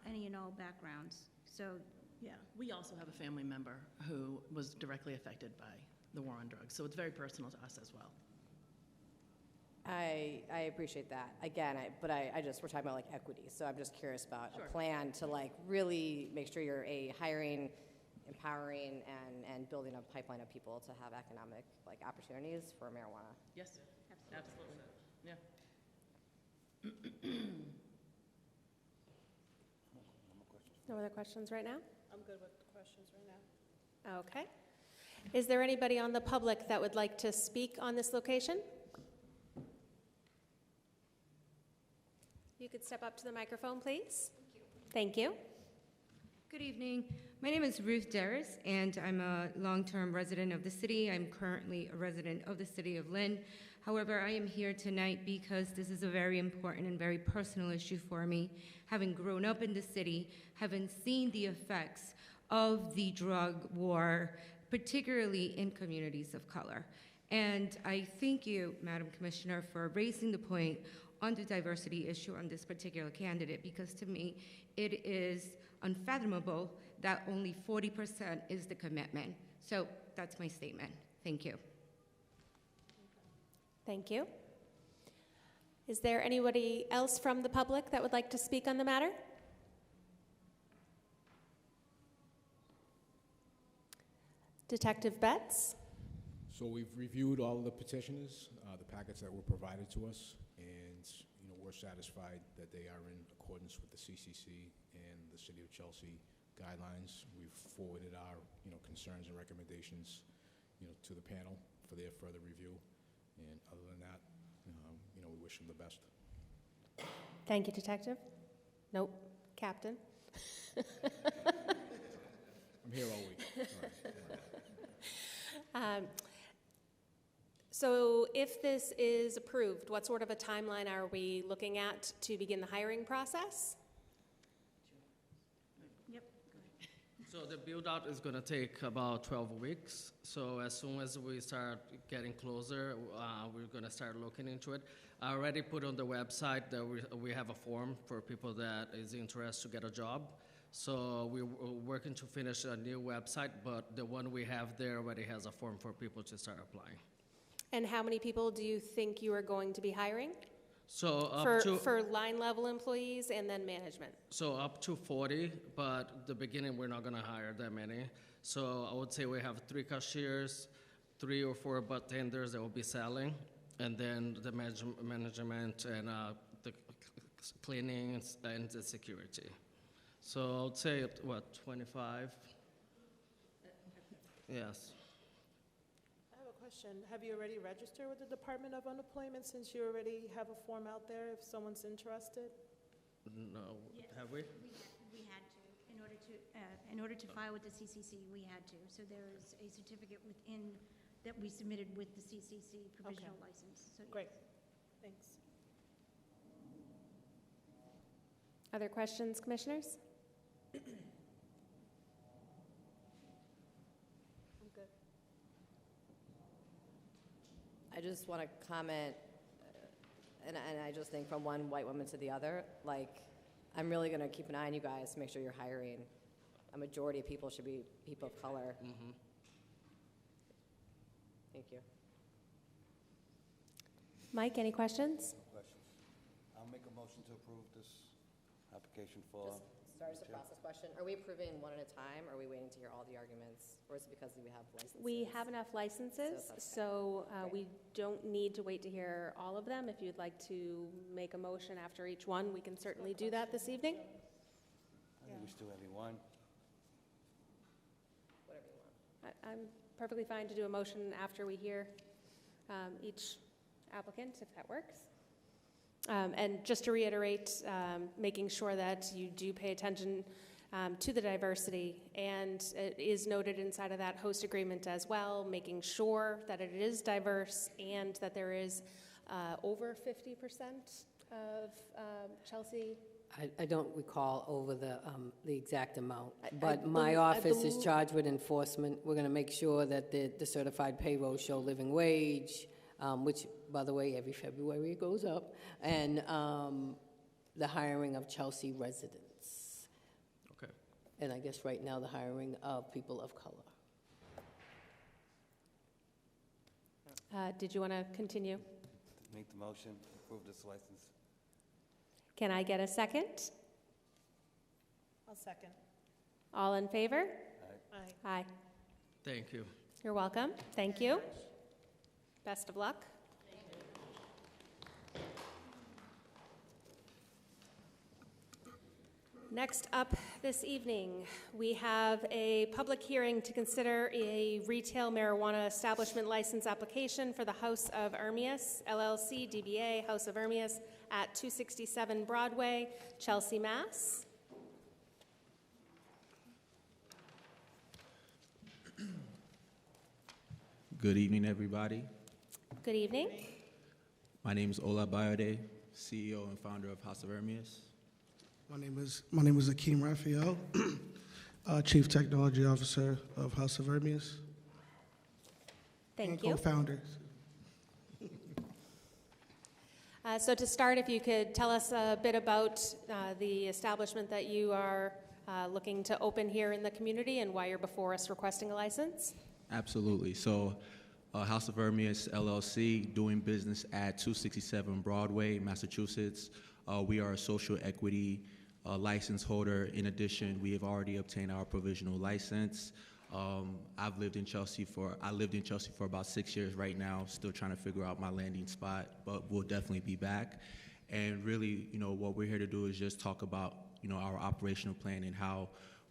any and all backgrounds. So, yeah. We also have a family member who was directly affected by the war on drugs, so it's very personal to us as well. I appreciate that. Again, we're talking about like equity, so I'm just curious about a plan to like really make sure you're hiring, empowering, and building a pipeline of people to have economic opportunities for marijuana. Yes, absolutely. Yeah. No other questions right now? I'm good with the questions right now. Okay. Is there anybody on the public that would like to speak on this location? You could step up to the microphone, please. Thank you. Good evening. My name is Ruth Darris, and I'm a long-term resident of the city. I'm currently a resident of the city of Lynn. However, I am here tonight because this is a very important and very personal issue for me. Having grown up in the city, having seen the effects of the drug war, particularly in communities of color. And I thank you, Madam Commissioner, for raising the point on the diversity issue on this particular candidate, because to me, it is unfathomable that only 40% is the commitment. So that's my statement. Thank you. Thank you. Is there anybody else from the public that would like to speak on the matter? Detective Betts? So we've reviewed all of the petitioners, the packets that were provided to us, and we're satisfied that they are in accordance with the CCC and the City of Chelsea guidelines. We've forwarded our concerns and recommendations to the panel for their further review. And other than that, we wish them the best. Thank you, Detective. Nope, Captain. I'm here all week. All right. So if this is approved, what sort of a timeline are we looking at to begin the hiring process? Yep. So the build out is going to take about 12 weeks. So as soon as we start getting closer, we're going to start looking into it. I already put on the website that we have a form for people that is interested to get a job. So we're working to finish a new website, but the one we have there already has a form for people to start applying. And how many people do you think you are going to be hiring? So for line level employees and then management? So up to 40, but the beginning we're not going to hire that many. So I would say we have 3 cashiers, 3 or 4 bartenders that will be selling, and then the management and the cleaning and the security. So I would say, 25? Yes. Have you already registered with the Department of Unemployment, since you already have a form out there if someone's interested? No, Yes, have we? We had to. In order to file with the CCC, we had to. So there is a certificate within that we submitted with the CCC provisional license. So Great, thanks. Other questions, commissioners? I just want to comment, and I just think from one white woman to the other, I'm really going to keep an eye on you guys to make sure you're hiring. A majority of people should be people of color. Mm-hmm. Thank you. Mike, any questions? No questions. I'll make a motion to approve this application for... Sorry, just a process question. Are we approving one at a time, or are we waiting to hear all the arguments? Or is it because we have licenses? We have enough licenses, so we don't need to wait to hear all of them. If you'd like to make a motion after each one, we can certainly do that this evening. I think we still have one. Whatever you want. I'm perfectly fine to do a motion after we hear each applicant, if that works. And just to reiterate, making sure that you do pay attention to the diversity, and it is noted inside of that host agreement as well, making sure that it is diverse and that there is over 50% of Chelsea. I don't recall over the exact amount, but my office is charged with enforcement. We're going to make sure that the certified payroll show living wage, which, by the way, every February it goes up, and the hiring of Chelsea residents. Okay. And I guess right now the hiring of people of color. Did you want to continue? Make the motion, approve this license. Can I get a second? I'll second. All in favor? Aye. Aye. Thank you. You're welcome. Thank you. Best of luck. Next up this evening, we have a public hearing to consider a retail marijuana establishment license application for the House of Ermias, LLC, DBA House of Ermias at 267 Broadway, Chelsea, Mass. Good evening, everybody. Good evening. My name is Ola Bayode, CEO and founder of House of Ermias. My name is Akeem Raphael, Chief Technology Officer of House of Ermias. Thank and you. co-founder. So to start, if you could tell us a bit about the establishment that you are looking to open here in the community and why you're before us requesting a license. Absolutely. So, House of Hermes LLC, doing business at 267 Broadway, Massachusetts. We are a social equity license holder. In addition, we have already obtained our provisional license. I lived in Chelsea for about 6 years right now, still trying to figure out my landing spot, but we'll definitely be back. And really, what we're here to do is just talk about, our operational plan and how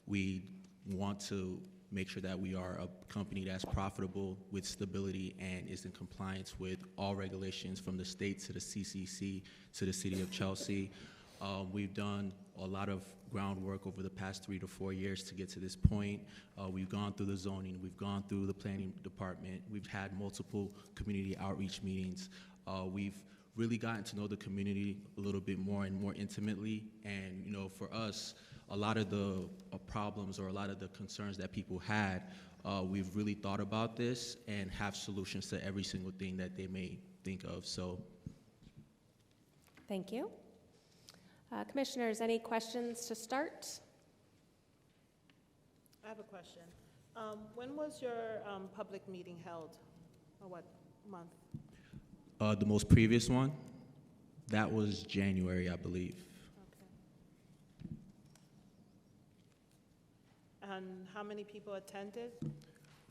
we want to make sure that we are a company that's profitable with stability and is in compliance with all regulations from the state to the CCC to the city of Chelsea. We've done a lot of groundwork over the past 3 to 4 years to get to this point. We've gone through the zoning, we've gone through the planning department, we've had multiple community outreach meetings. We've really gotten to know the community a little bit more and more intimately. And for us, a lot of the problems or a lot of the concerns that people had, we've really thought about this and have solutions to every single thing that they may think of. So, thank you. Commissioners, any questions to start? I have a question. When was your public meeting held, or what month? The most previous one, that was January, I believe. And how many people attended?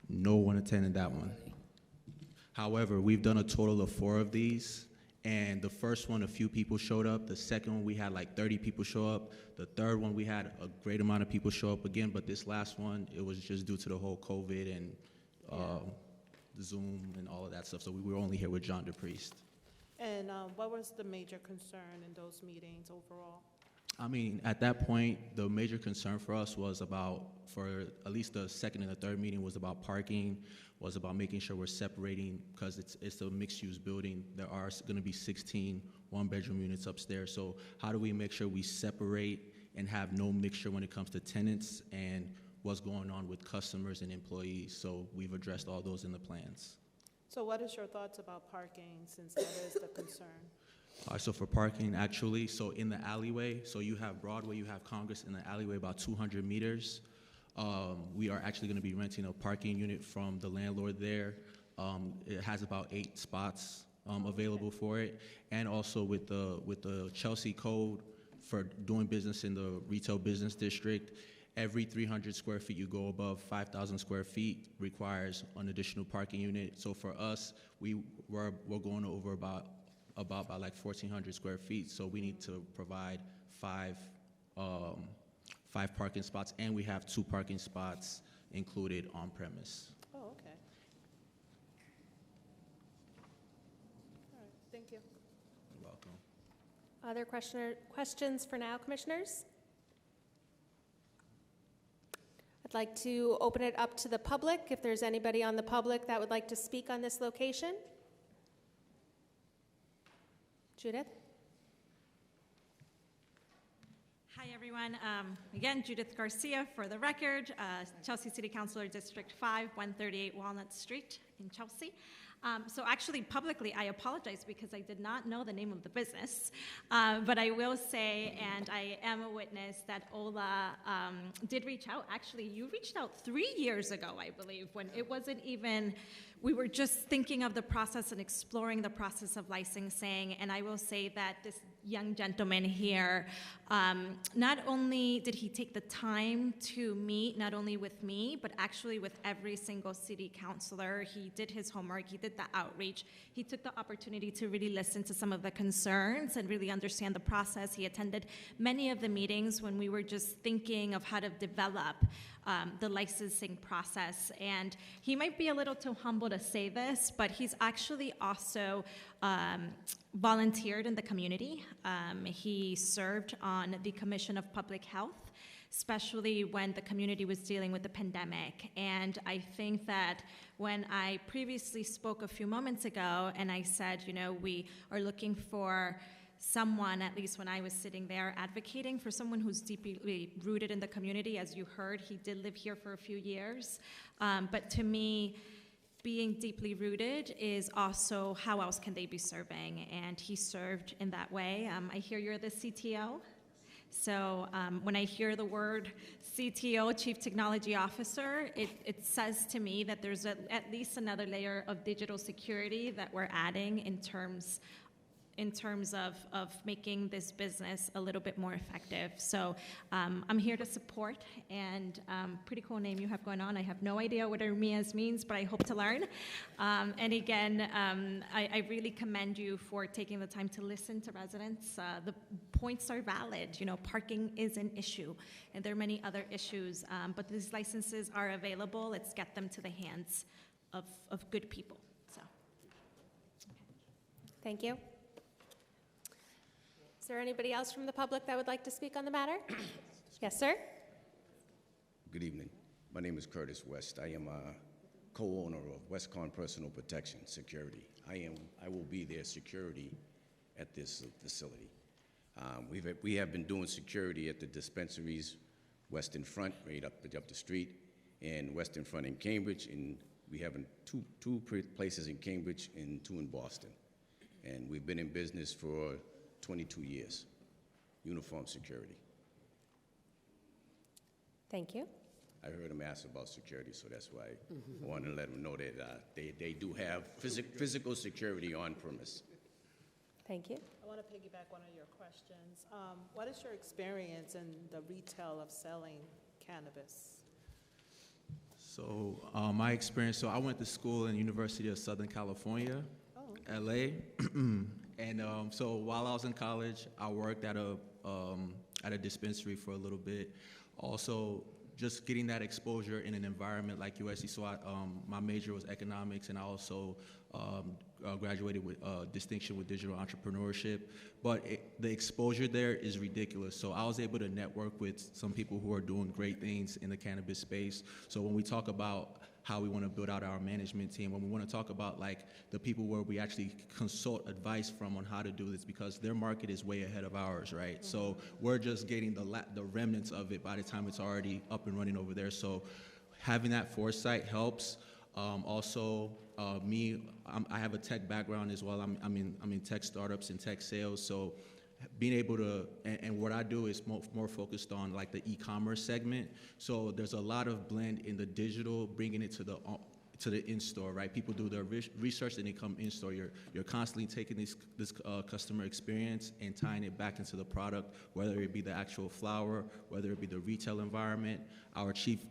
No one attended that one. However, we've done a total of 4 of these, and the first one, a few people showed up. The second one, we had like 30 people show up. The third one, we had a great amount of people show up again, but this last one, it was just due to the whole COVID and Zoom and all of that stuff, so we were only here with John DePriest. And what was the major concern in those meetings overall? I mean, at that point, the major concern for us was for at least the second and the third meeting, was about parking, was about making sure we're separating, because it's a mixed-use building. There are going to be 16 one-bedroom units upstairs, so how do we make sure we separate and have no mixture when it comes to tenants and what's going on with customers and employees? So we've addressed all those in the plans. So what is your thoughts about parking, since that is the concern? So for parking, actually, so in the alleyway, so you have Broadway, you have Congress, in the alleyway about 200 meters. We are actually going to be renting a parking unit from the landlord there. It has about 8 spots available for it. And also with the Chelsea code for doing business in the retail business district, every 300 square feet you go above 5,000 square feet requires an additional parking unit. So for us, we're going over about like 1,400 square feet, so we need to provide 5 parking spots, and we have 2 parking spots included on premise. Oh, okay. All right, thank you. You're welcome. Other questions for now, commissioners? I'd like to open it up to the public, if there's anybody on the public that would like to speak on this location. Judith? Hi, everyone. Again, Judith Garcia for the record, Chelsea City Councilor, District 5, 138 Walnut Street in Chelsea. So actually, publicly, I apologize because I did not know the name of the business. But I will say, and I am a witness, that Ola did reach out. Actually, you reached out 3 years ago, I believe, when it wasn't even, we were just thinking of the process and exploring the process of licensing. And I will say that this young gentleman here, not only did he take the time to meet, not only with me, but actually with every single city councilor. He did his homework, he did the outreach. He took the opportunity to really listen to some of the concerns and really understand the process. He attended many of the meetings when we were just thinking of how to develop the licensing process. And he might be a little too humble to say this, but he's actually also volunteered in the community. He served on the Commission of Public Health, especially when the community was dealing with the pandemic. And I think that when I previously spoke a few moments ago and I said, we are looking for someone, at least when I was sitting there advocating for someone who's deeply rooted in the community. As you heard, he did live here for a few years. But to me, being deeply rooted is also how else can they be serving, and he served in that way. I hear you're the CTO. So when I hear the word CTO, Chief Technology Officer, it says to me that there's at least another layer of digital security that we're adding in terms of making this business a little bit more effective. So I'm here to support, and pretty cool name you have going on. I have no idea what Ermias means, but I hope to learn. And again, I really commend you for taking the time to listen to residents. The points are valid. You know, parking is an issue, and there are many other issues, but these licenses are available. Let's get them to the hands of good people. So, Thank you. Is there anybody else from the public that would like to speak on the matter? Yes, sir. Good evening. My name is Curtis West. I am a co-owner of Westcon Personal Protection Security. I will be their security at this facility. We have been doing security at the dispensaries, Western Front, right up the street, and Western Front in Cambridge, and we have two places in Cambridge and 2 in Boston. And we've been in business for 22 years, uniform security. Thank you. I heard him ask about security, so that's why I wanted to let him know that they do have physical security on premise. Thank you. I want to piggyback one of your questions. What is your experience in the retail of selling cannabis? So my experience, so I went to school in University of Southern California, LA. And so while I was in college, I worked at a dispensary for a little bit. Also, just getting that exposure in an environment like USC. So my major was economics, and I also graduated with distinction with digital entrepreneurship. But the exposure there is ridiculous. So I was able to network with some people who are doing great things in the cannabis space. So when we talk about how we want to build out our management team, when we want to talk about like the people where we actually consult advice from on how to do this, because their market is way ahead of ours, right? So we're just getting the remnants of it by the time it's already up and running over there. So having that foresight helps. Also, I have a tech background as well. I'm in tech startups and tech sales. So being able to, and what I do is more focused on like the e-commerce segment. So there's a lot of blend in the digital, bringing it to the in-store, right? People do their research and they come in-store. You're constantly taking this customer experience and tying it back into the product, whether it be the actual flower, whether it be the retail environment. Our chief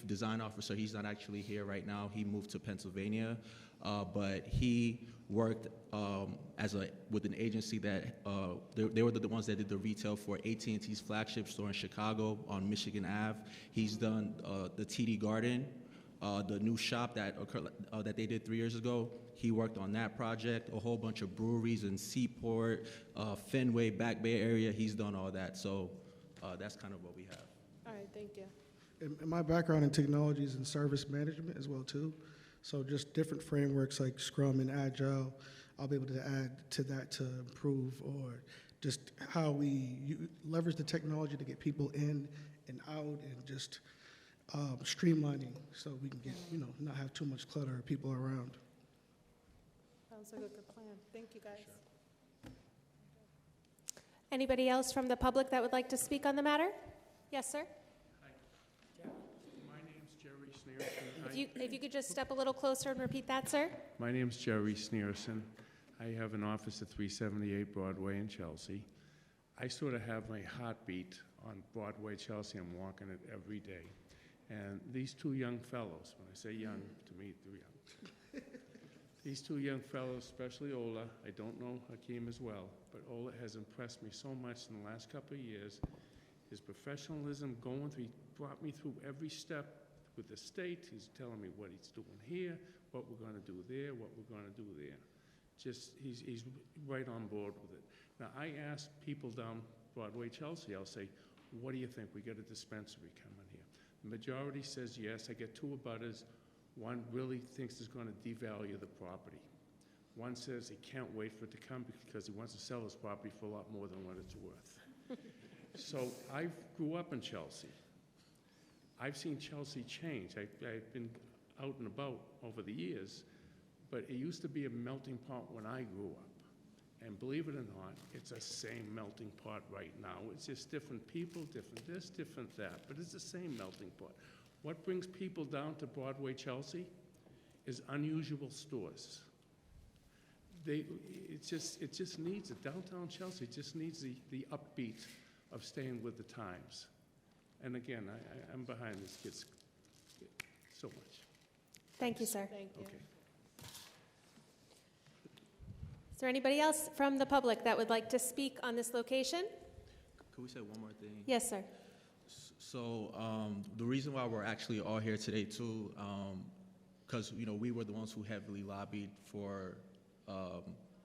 design officer, he's not actually here right now. He moved to Pennsylvania, but he worked with an agency that they were the ones that did the retail for AT&T's flagship store in Chicago on Michigan Ave. He's done the TD Garden, the new shop that they did 3 years ago. He worked on that project, a whole bunch of breweries in Seaport, Fenway, Back Bay area. He's done all that. So that's kind of what we have. All right, thank you. And my background in technology is in service management as well too. So just different frameworks like Scrum and Agile, I'll be able to add to that to improve, or just how we leverage the technology to get people in and out, and just streamlining so we can get, not have too much clutter of people around. Sounds like a good plan. Thank you, guys. Anybody else from the public that would like to speak on the matter? Yes, sir. My name's Jerry Sneerson. If you could just step a little closer and repeat that, sir. My name's Jerry Sneerson. I have an office at 378 Broadway in Chelsea. I sort of have my heartbeat on Broadway, Chelsea. I'm walking it every day. And these two young fellows, when I say young, to me, they're young. These two young fellows, especially Ola, I don't know Hakeem as well, but Ola has impressed me so much in the last couple of years. His professionalism, he brought me through every step with the state. He's telling me what he's doing here, what we're going to do there, what we're going to do there. Just, he's right on board with it. Now, I ask people down Broadway, Chelsea, I'll say, what do you think? We got a dispensary coming here. The majority says yes. I get 2 abutters. One really thinks it's going to devalue the property. One says he can't wait for it to come because he wants to sell his property for a lot more than what it's worth. So I grew up in Chelsea. I've seen Chelsea change. I've been out and about over the years, but it used to be a melting pot when I grew up. And believe it or not, it's the same melting pot right now. It's just different people, different this, different that, but it's the same melting pot. What brings people down to Broadway, Chelsea, is unusual stores. It just needs it. Downtown Chelsea just needs the upbeat of staying with the times. And again, I'm behind this kid so much. Thank you, sir. Thank you. Okay. Is there anybody else from the public that would like to speak on this location? Could we say one more thing? Yes, sir. So the reason why we're actually all here today too, because we were the ones who heavily lobbied for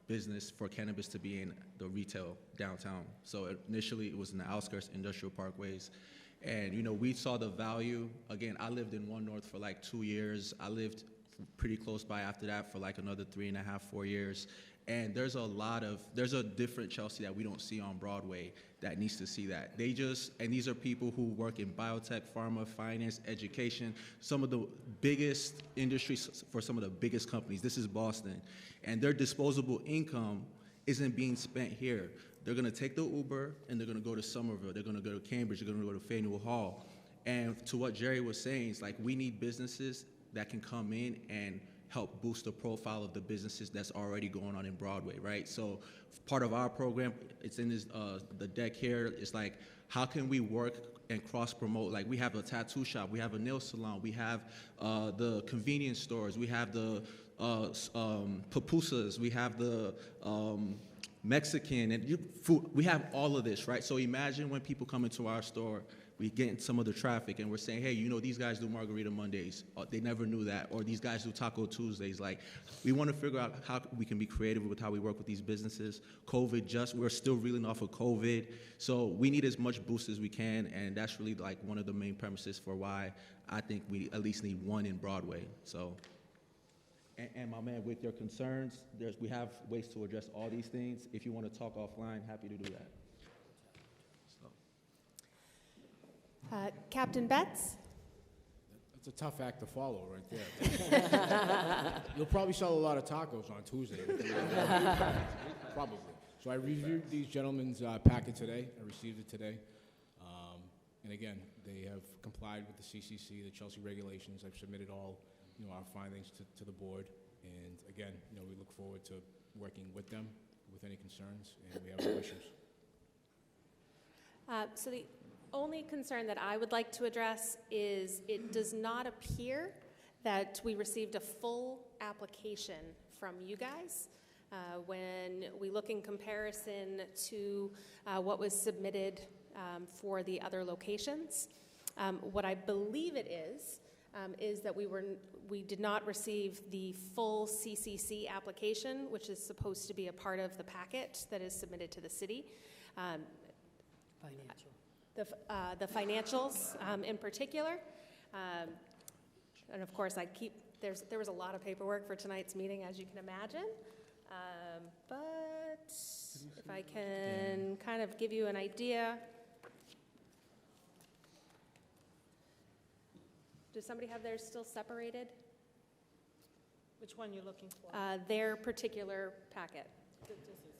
business for cannabis to be in the retail downtown. So initially it was in the outskirts, industrial parkways, and we saw the value. Again, I lived in One North for like 2 years. I lived pretty close by after that for like another 3.5, 4 years. And there's a different Chelsea that we don't see on Broadway that needs to see that. And these are people who work in biotech, pharma, finance, education, some of the biggest industries for some of the biggest companies. This is Boston. And their disposable income isn't being spent here. They're gonna take the Uber and they're gonna go to Somerville, they're gonna go to Cambridge, they're gonna go to Faneuil Hall. And to what Jerry was saying, it's like we need businesses that can come in and help boost the profile of the businesses that's already going on in Broadway, right? So part of our program, it's in this, the deck here, it's like, how can we work and cross-promote? Like we have a tattoo shop, we have a nail salon, we have the convenience stores, we have the pupusas, we have the Mexican and food, we have all of this, right? So imagine when people come into our store, we get in some of the traffic and we're saying, hey, these guys do Margarita Mondays. They never knew that. Or these guys do Taco Tuesdays. Like, we want to figure out how we can be creative with how we work with these businesses. We're still reeling off of COVID. So we need as much boost as we can. And that's really like one of the main premises for why I think we at least need one in Broadway. So, and my man, with your concerns, we have ways to address all these things. If you want to talk offline, happy to do that. Captain Betts? That's a tough act to follow right there. You'll probably sell a lot of tacos on Tuesday. Probably. So I reviewed these gentlemen's packet today. I received it today. And again, they have complied with the CCC, the Chelsea regulations. I've submitted all our findings to the board. And again, we look forward to working with them with any concerns, and we have no issues. So the only concern that I would like to address is it does not appear that we received a full application from you guys. When we look in comparison to what was submitted for the other locations, what I believe it is that we did not receive the full CCC application, which is supposed to be a part of the packet that is submitted to the city. Financial. The financials in particular. And of course, there was a lot of paperwork for tonight's meeting, as you can imagine. But if I can kind of give you an idea. Does somebody have theirs still separated? Which one you're looking for? Their particular packet. This is it.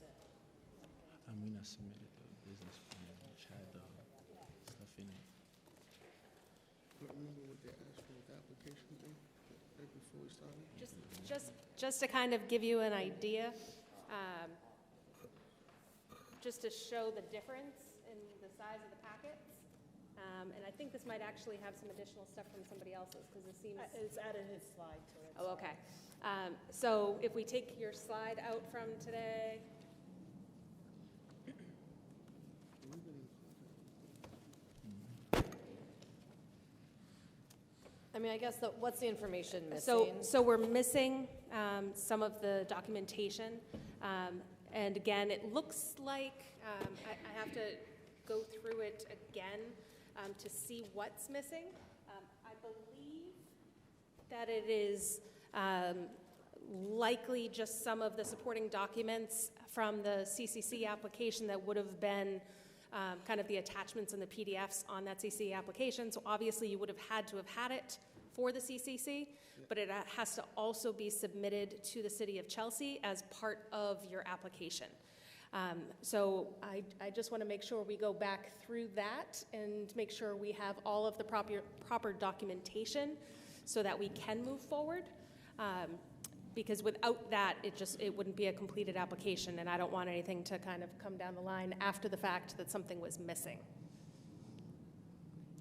We not submitted the business plan, which had the stuff in it. Remember what they asked for with the application thing, right before we started? Just to kind of give you an idea, just to show the difference in the size of the packets. And I think this might actually have some additional stuff from somebody else's, because it seems... It's added his slide to it. Oh, okay. So if we take your slide out from today... I mean, I guess, what's the information missing? So we're missing some of the documentation. And again, it looks like, I have to go through it again to see what's missing. I believe that it is likely just some of the supporting documents from the CCC application that would have been kind of the attachments and the PDFs on that CCC application. So obviously you would have had to have had it for the CCC, but it has to also be submitted to the City of Chelsea as part of your application. So I just want to make sure we go back through that and make sure we have all of the proper documentation so that we can move forward. Because without that, it wouldn't be a completed application, and I don't want anything to kind of come down the line after the fact that something was missing.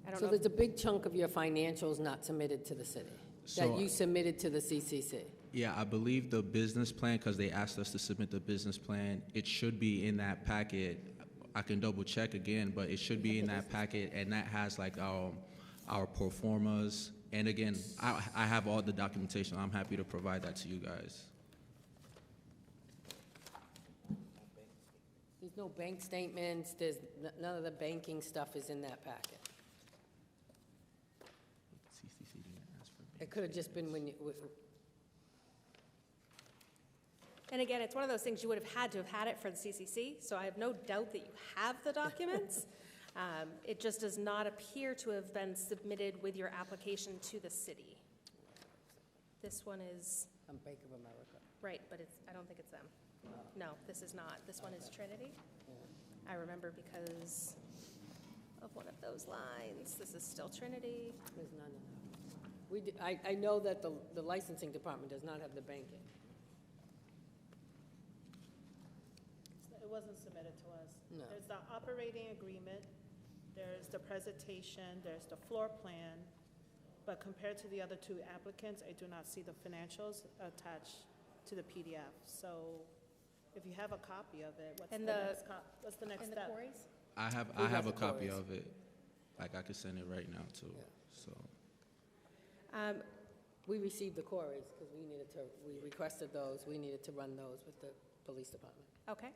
I don't So know. there's a big chunk of your financials not submitted to the city, that So- you submitted to the CCC. Yeah, I believe the business plan, because they asked us to submit the business plan, it should be in that packet. I can double check again, but it should be in that packet, and that has like our pro formas. And again, I have all the documentation. I'm happy to provide that to you guys. There's no bank statements, there's, none of the banking stuff is in that packet. It could have just been when you, And again, it's one of those things you would have had it for the CCC, so I have no doubt that you have the documents. It just does not appear to have been submitted with your application to the city. This one is, Bank of America. right, but I don't think it's them. No, this is not. This one is Trinity. I remember because of one of those lines. This is still Trinity. There's none of that. I know that the licensing department does not have the banking. It wasn't submitted to us. No. There's the operating agreement, there's the presentation, there's the floor plan, but compared to the other two applicants, I do not see the financials attached to the PDF. So if you have a copy of it, what's the next step? I have a copy of it. Like I could send it right now too. So. We received the queries because we requested those. We needed to run those with the police department. Okay.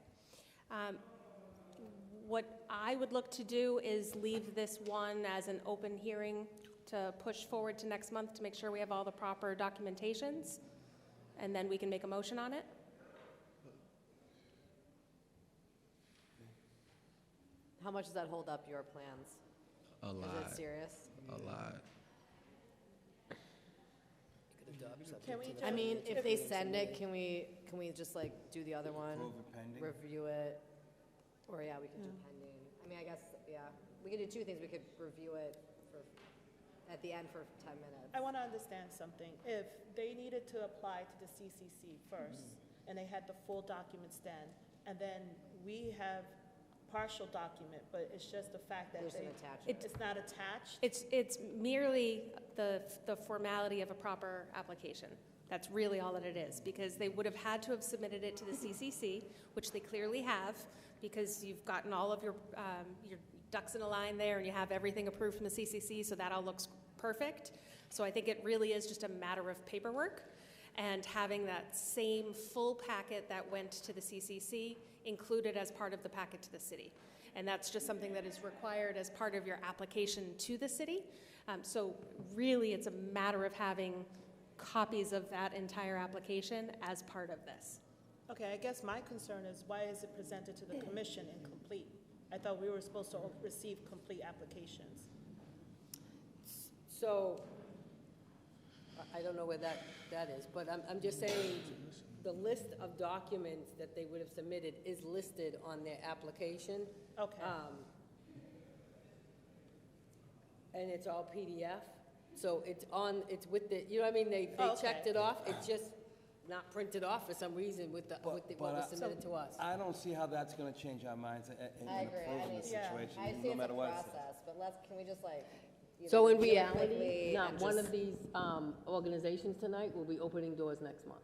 What I would look to do is leave this one as an open hearing to push forward to next month to make sure we have all the proper documentations, and then we can make a motion on it. How much does that hold up your plans? A lot. Is it serious? A lot. I mean, if they send it, can we just like do the other one? Approve it pending? Review it? Or yeah, we can do pending. I mean, I guess, yeah. We could do two things. We could review it at the end for 10 minutes. I want to understand something. If they needed to apply to the CCC first, and they had the full documents then, and then we have partial document, but it's just the fact that There's an attachment. it's not attached? It's merely the formality of a proper application. That's really all that it is, because they would have had to have submitted it to the CCC, which they clearly have, because you've gotten all of your ducks in a line there, and you have everything approved from the CCC, so that all looks perfect. So I think it really is just a matter of paperwork, and having that same full packet that went to the CCC included as part of the packet to the city. And that's just something that is required as part of your application to the city. So really, it's a matter of having copies of that entire application as part of this. Okay, I guess my concern is, why is it presented to the commission incomplete? I thought we were supposed to receive complete applications. So, I don't know where that is, but I'm just saying, the list of documents that they would have submitted is listed on their application. Okay. And it's all PDF, so it's with the, you know what I mean, they Oh, okay. checked it off, it's just not printed off for some reason with what was submitted to us. I don't see how that's gonna change our minds in I agree. approving the situation, I see no it's a matter what it says. process, but can we just like, So in really reality, quickly not and one just- of these organizations tonight will be opening doors next month.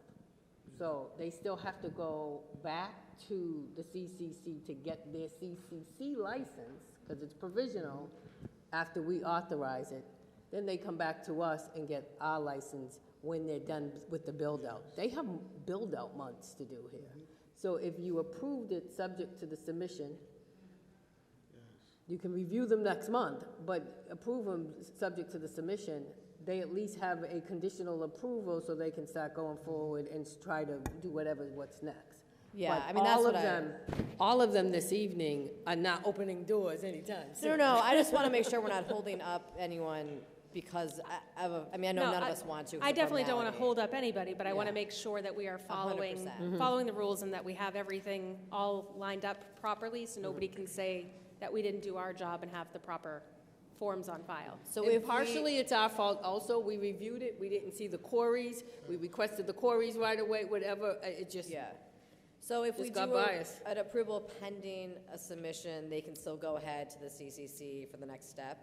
So they still have to go back to the CCC to get their CCC license, because it's provisional, after we authorize it. Then they come back to us and get our license when they're done with the build-out. They have build-out months to do here. So if you approved it subject to the submission, you can review them next month, but approve them subject to the submission, they at least have a conditional approval so they can start going forward and try to do what's next. Yeah, But I mean, that's what all of them this evening are not opening doors anytime soon. No, I just want to make sure we're not holding up anyone because I mean, I know No, none of us want to. I for definitely don't want to formality. hold up anybody, but I want to Yeah. make sure that we are following, 100%. following the rules and that we have everything all lined up properly, so nobody can say that we didn't do our job and have the proper forms on file. So if partially it's our fault also, we reviewed it, we didn't see the queries, we requested the queries right away, whatever, it just. Yeah. So if we Just do got biased. an approval pending a submission, they can still go ahead to the CCC for the next step?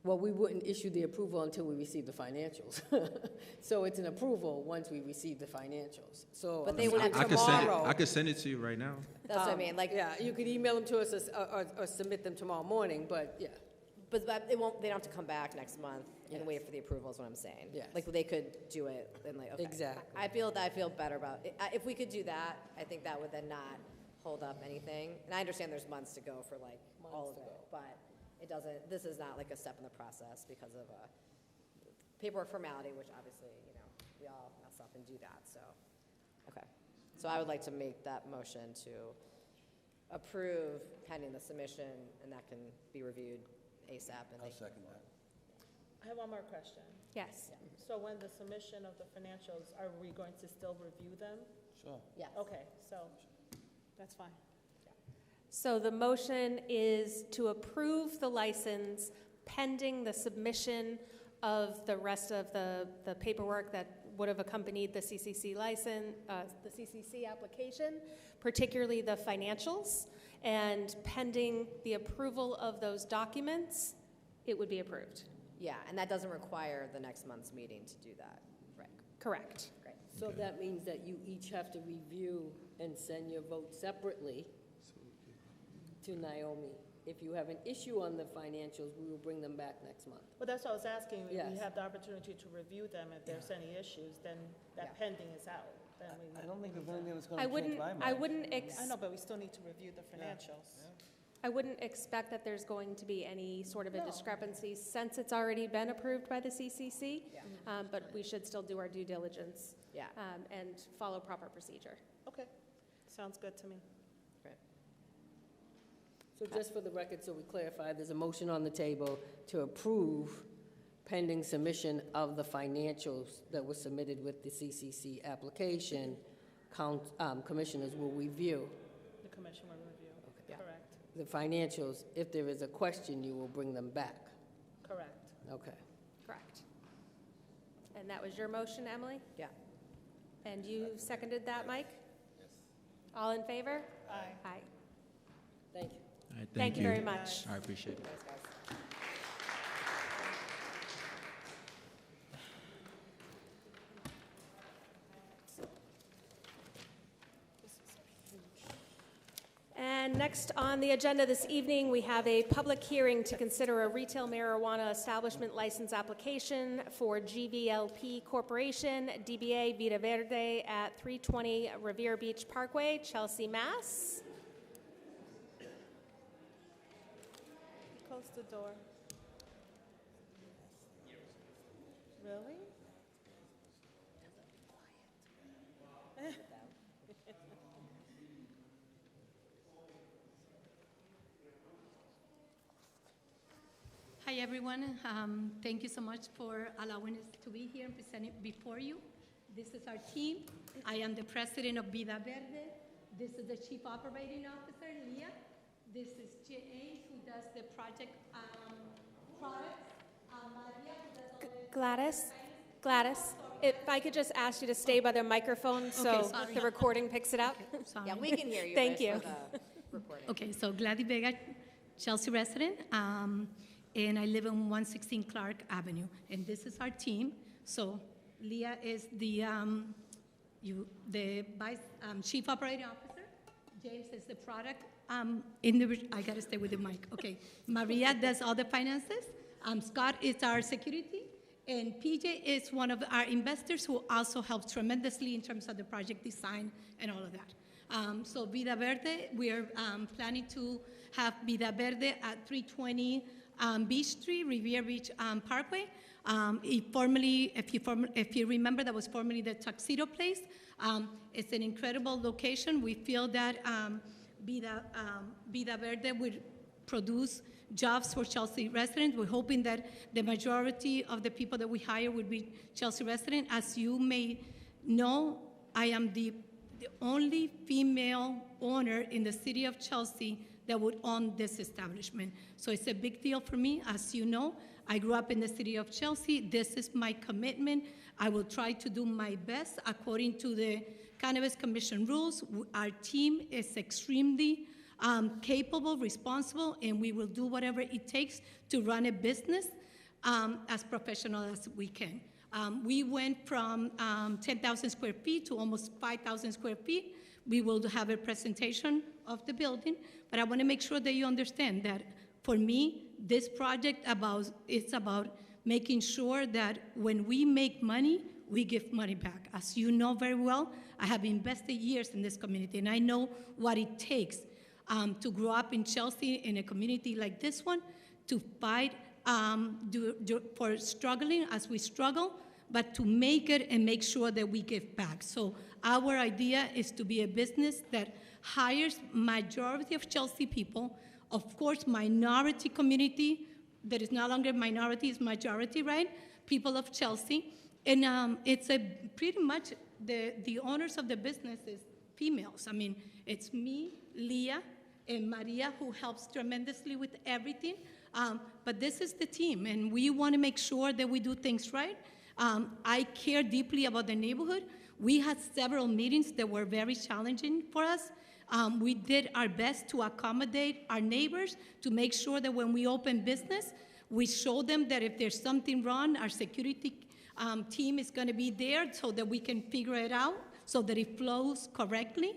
Well, we wouldn't issue the approval until we receive the financials. So it's an approval once we receive the financials, so. But they would have I could send it, tomorrow. I could send it to you right now. That's what I mean, like. Yeah, you could email them to us or submit them tomorrow morning, but yeah. But they won't, they don't have to come back next month and wait for the approval is what I'm saying. Yes. Like, they could do it and like, okay. Exactly. I feel better about, if we could do that, I think that would then not hold up anything. And I understand there's months to go for like all of it, but it doesn't, this is not like a step in the process because of a paperwork formality, which obviously, you know, we all mess up and do that, so. Okay. So I would like to make that motion to approve pending the submission, and that can be reviewed ASAP. And I'll second that. I have one more question. Yes. So when the submission of the financials, are we going to still review them? Sure. Yes. Okay, so that's fine. So the motion is to approve the license pending the submission of the rest of the paperwork that would have accompanied the CCC license, the CCC application, particularly the financials, and pending the approval of those documents, it would be approved. Yeah, and that doesn't require the next month's meeting to do that. Right. Correct. Great. So that means that you each have to review and send your vote separately to Naomi. If you have an issue on the financials, we will bring them back next month. Well, that's what I was asking. If Yes. we have the opportunity to review them, if there's any issues, then that pending is out. Then we. I don't think there's anything that's I gonna change wouldn't, my mind. I wouldn't I know, but we still need to review the financials. I wouldn't expect that there's going to be any sort of a No. discrepancy since it's already been approved by the CCC. But we should still do our due diligence. Yeah. And follow proper procedure. Okay, sounds good to me. So just for the record, so we clarify, there's a motion on the table to approve pending submission of the financials that were submitted with the CCC application. Commissioners will review The commission will review. Correct, the financials. If there is a question, you will bring them back. correct. Okay. Correct. And that was your motion, Emily? Yeah. And you seconded that, Mike? Yes. All in favor? Aye. Aye. Thank you. All right, Thank you very much. I appreciate it. And next on the agenda this evening, we have a public hearing to consider a retail marijuana establishment license application for GVLP Corporation, DBA Vida Verde at 320 Revere Beach Parkway, Chelsea, Mass. Close the door. Really? Hi, everyone. Thank you so much for allowing us to be here and present it before you. This is our team. I am the president of Vida Verde. This is the chief operating officer, Leah. This is Jay, who does the project products. Maria, who does all the Gladys, if I could just ask you to stay by the microphone so sorry. the recording picks it up. Sorry. Yeah, we can hear you. Thank but you. it's for the recording. Okay, so Gladys Vega, Chelsea resident, and I live on 116 Clark Avenue, and this is our team. So Leah is the chief operating officer. James is the product. I gotta stay with the mic. Okay, Maria does all the finances. Scott is our security, and PJ is one of our investors who also helps tremendously in terms of the project design and all of that. So Vida Verde, we are planning to have Vida Verde at 320 Beach Street, Revere Beach Parkway. If you remember, that was formerly the Tuxedo Place. It's an incredible location. We feel that Vida Verde would produce jobs for Chelsea residents. We're hoping that the majority of the people that we hire would be Chelsea residents. As you may know, I am the only female owner in the city of Chelsea that would own this establishment. So it's a big deal for me. As you know, I grew up in the city of Chelsea. This is my commitment. I will try to do my best according to the Cannabis Commission rules. Our team is extremely capable, responsible, and we will do whatever it takes to run a business as professional as we can. We went from 10,000 square feet to almost 5,000 square feet. We will have a presentation of the building, but I want to make sure that you understand that for me, this project it's about making sure that when we make money, we give money back. As you know very well, I have invested years in this community, and I know what it takes to grow up in Chelsea in a community like this one, to fight for struggling as we struggle, but to make it and make sure that we give back. So our idea is to be a business that hires majority of Chelsea people, of course, minority community, that is no longer minority, is majority, right? People of Chelsea. And it's pretty much the owners of the business is females. I mean, it's me, Leah, and Maria, who helps tremendously with everything. But this is the team, and we want to make sure that we do things right. I care deeply about the neighborhood. We had several meetings that were very challenging for us. We did our best to accommodate our neighbors, to make sure that when we open business, we show them that if there's something wrong, our security team is going to be there so that we can figure it out, so that it flows correctly.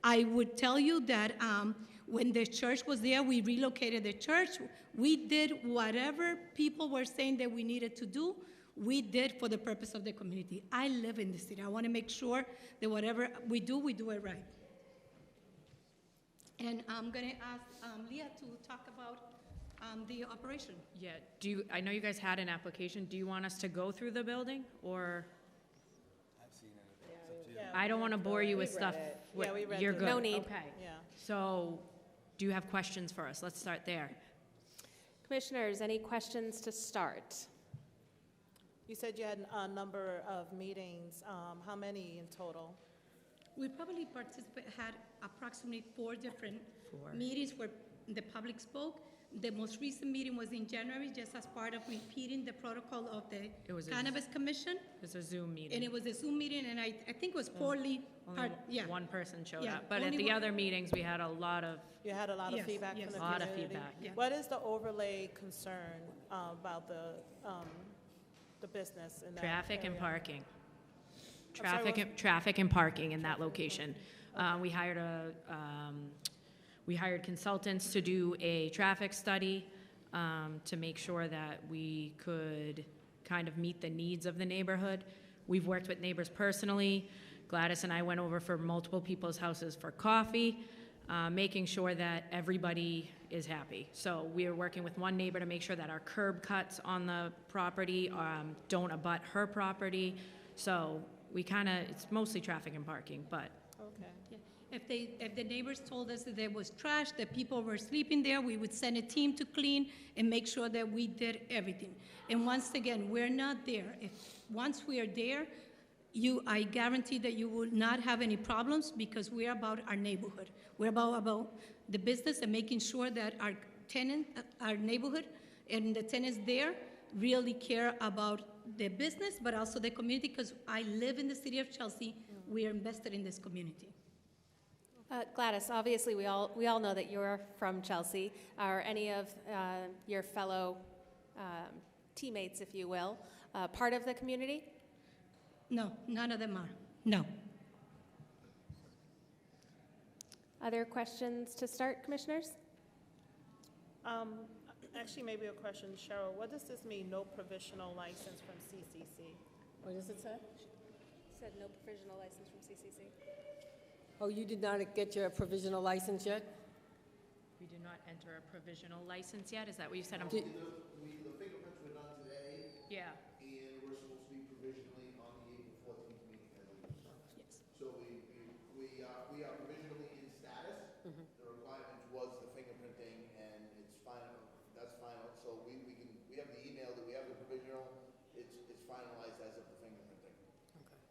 I would tell you that when the church was there, we relocated the church. We did whatever people were saying that we needed to do, we did for the purpose of the community. I live in the city. I want to make sure that whatever we do it right. And I'm going to ask Leah to talk about the operation. Yeah, I know you guys had an application. Do you want us to go through the building, or? I've seen it. I don't want to bore you with stuff. Yeah, we read You're through good. it. No need. Okay. Yeah. So, do you have questions for us? Let's start there. Commissioners, any questions to start? You said you had a number of meetings. How many in total? We probably had approximately 4 different meetings where the public spoke. The most recent meeting was in January, just as part of repeating the protocol of the Cannabis Commission. It was a Zoom meeting. And it was a Zoom meeting, and I think it was poorly. Only one person showed Yeah, up. But at only the one- other meetings, we had a lot of. You had a lot of Yes, feedback yes. from the A lot of community. feedback. Yeah. What is the overlay concern about the business in that Traffic and area? parking. sorry, Traffic and parking in that location. We hired consultants to do a traffic study to make sure that we could kind of meet the needs of the neighborhood. We've worked with neighbors personally. Gladys and I went over for multiple people's houses for coffee, making sure that everybody is happy. So we are working with one neighbor to make sure that our curb cuts on the property don't abut her property. So we it's mostly traffic and parking, but. Okay. Yeah. If the neighbors told us that there was trash, that people were sleeping there, we would send a team to clean and make sure that we did everything. And once again, we're not there. Once we are there, I guarantee that you will not have any problems, because we're about our neighborhood. We're about the business and making sure that our neighborhood and the tenants there really care about the business, but also the community, because I live in the city of Chelsea. We are invested in this community. Gladys, obviously we all know that you're from Chelsea. Are any of your fellow teammates, if you will, part of the community? No, none of them are. No. Other questions to start, commissioners? Actually, maybe a question, Cheryl. What does this mean, no provisional license from CCC? What does it say? Said no provisional license from CCC. Oh, you did not get your provisional license yet? We did not enter a provisional license yet? Is that what you said? The fingerprints were done today. Yeah. And we're supposed to be provisionally on the April 14th meeting, I believe. Yes. So we are provisionally in status. The requirement was the fingerprinting, and it's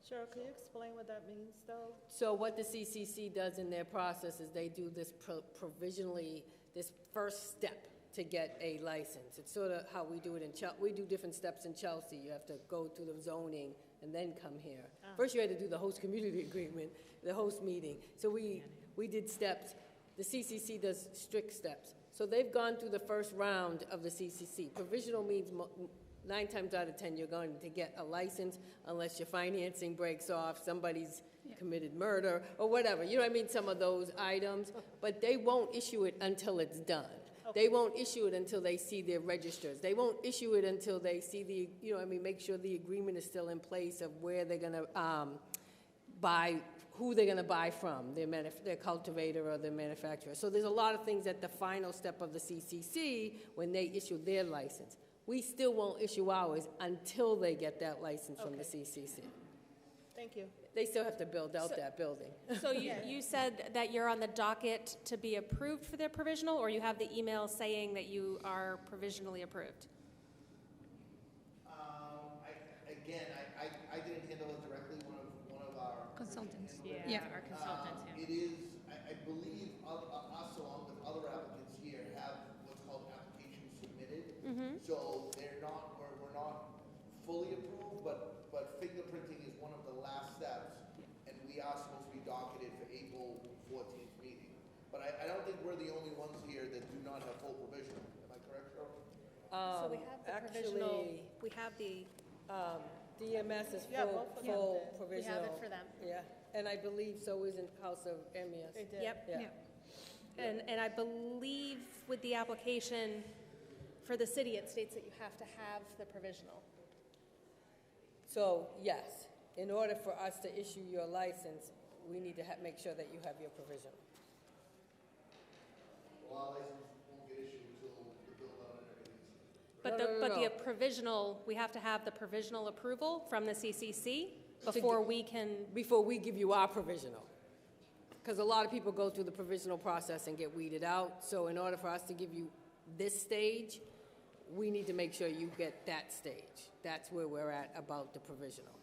Cheryl, can you explain what that means, though? So what the CCC does in their process is they do this provisionally, this first step to get a license. It's sort of how we do it in Chelsea. We do different steps in Chelsea. You have to go through the zoning and then come here. First, you had to do the host community agreement, the host meeting. So we did steps. The CCC does strict steps. So they've gone through the first round of the CCC. Provisional means 9 times out of 10, you're going to get a license unless your financing breaks off, somebody's committed murder, or whatever. You know what I mean? Some of those items. But they won't issue it until it's done. They won't issue it until they see their registers. They won't issue it until they see the, you know what I mean, make sure the agreement is still in place of where they're going to buy, who they're going to buy from, their cultivator or their manufacturer. So there's a lot of things at the final step of the CCC when they issue their license. We still won't issue ours until they get that license from the CCC. Thank you. They still have to build out that building. So you said that you're on the docket to be approved for the provisional, or you have the email saying that you are provisionally approved? I didn't handle it directly. One of our Consultants. Yeah, our consultants, yeah. It is, I believe, us along with other applicants here have what's called applications submitted. So we're not fully approved, but fingerprinting is one of the last steps, and we are supposed to be docketed for April 14th meeting. But I don't think we're the only ones here that do not have full provisional. Am I correct, Cheryl? So we have the provisional, we have the, DMS is both of them full did. provisional. we have it for them. Yeah, and I believe so is in House of MES. They did. Yep. Yeah. And I believe with the application for the city, it states that you have to have the provisional. So, yes, in order for us to issue your license, we need to make sure that you have your provisional. Well, our license won't get issued until the build out and everything's. But the provisional, we have to have the provisional approval from the CCC before we can. Before we give you our provisional. Because a lot of people go through the provisional process and get weeded out. So in order for us to give you this stage, we need to make sure you get that stage. That's where we're at about the provisional.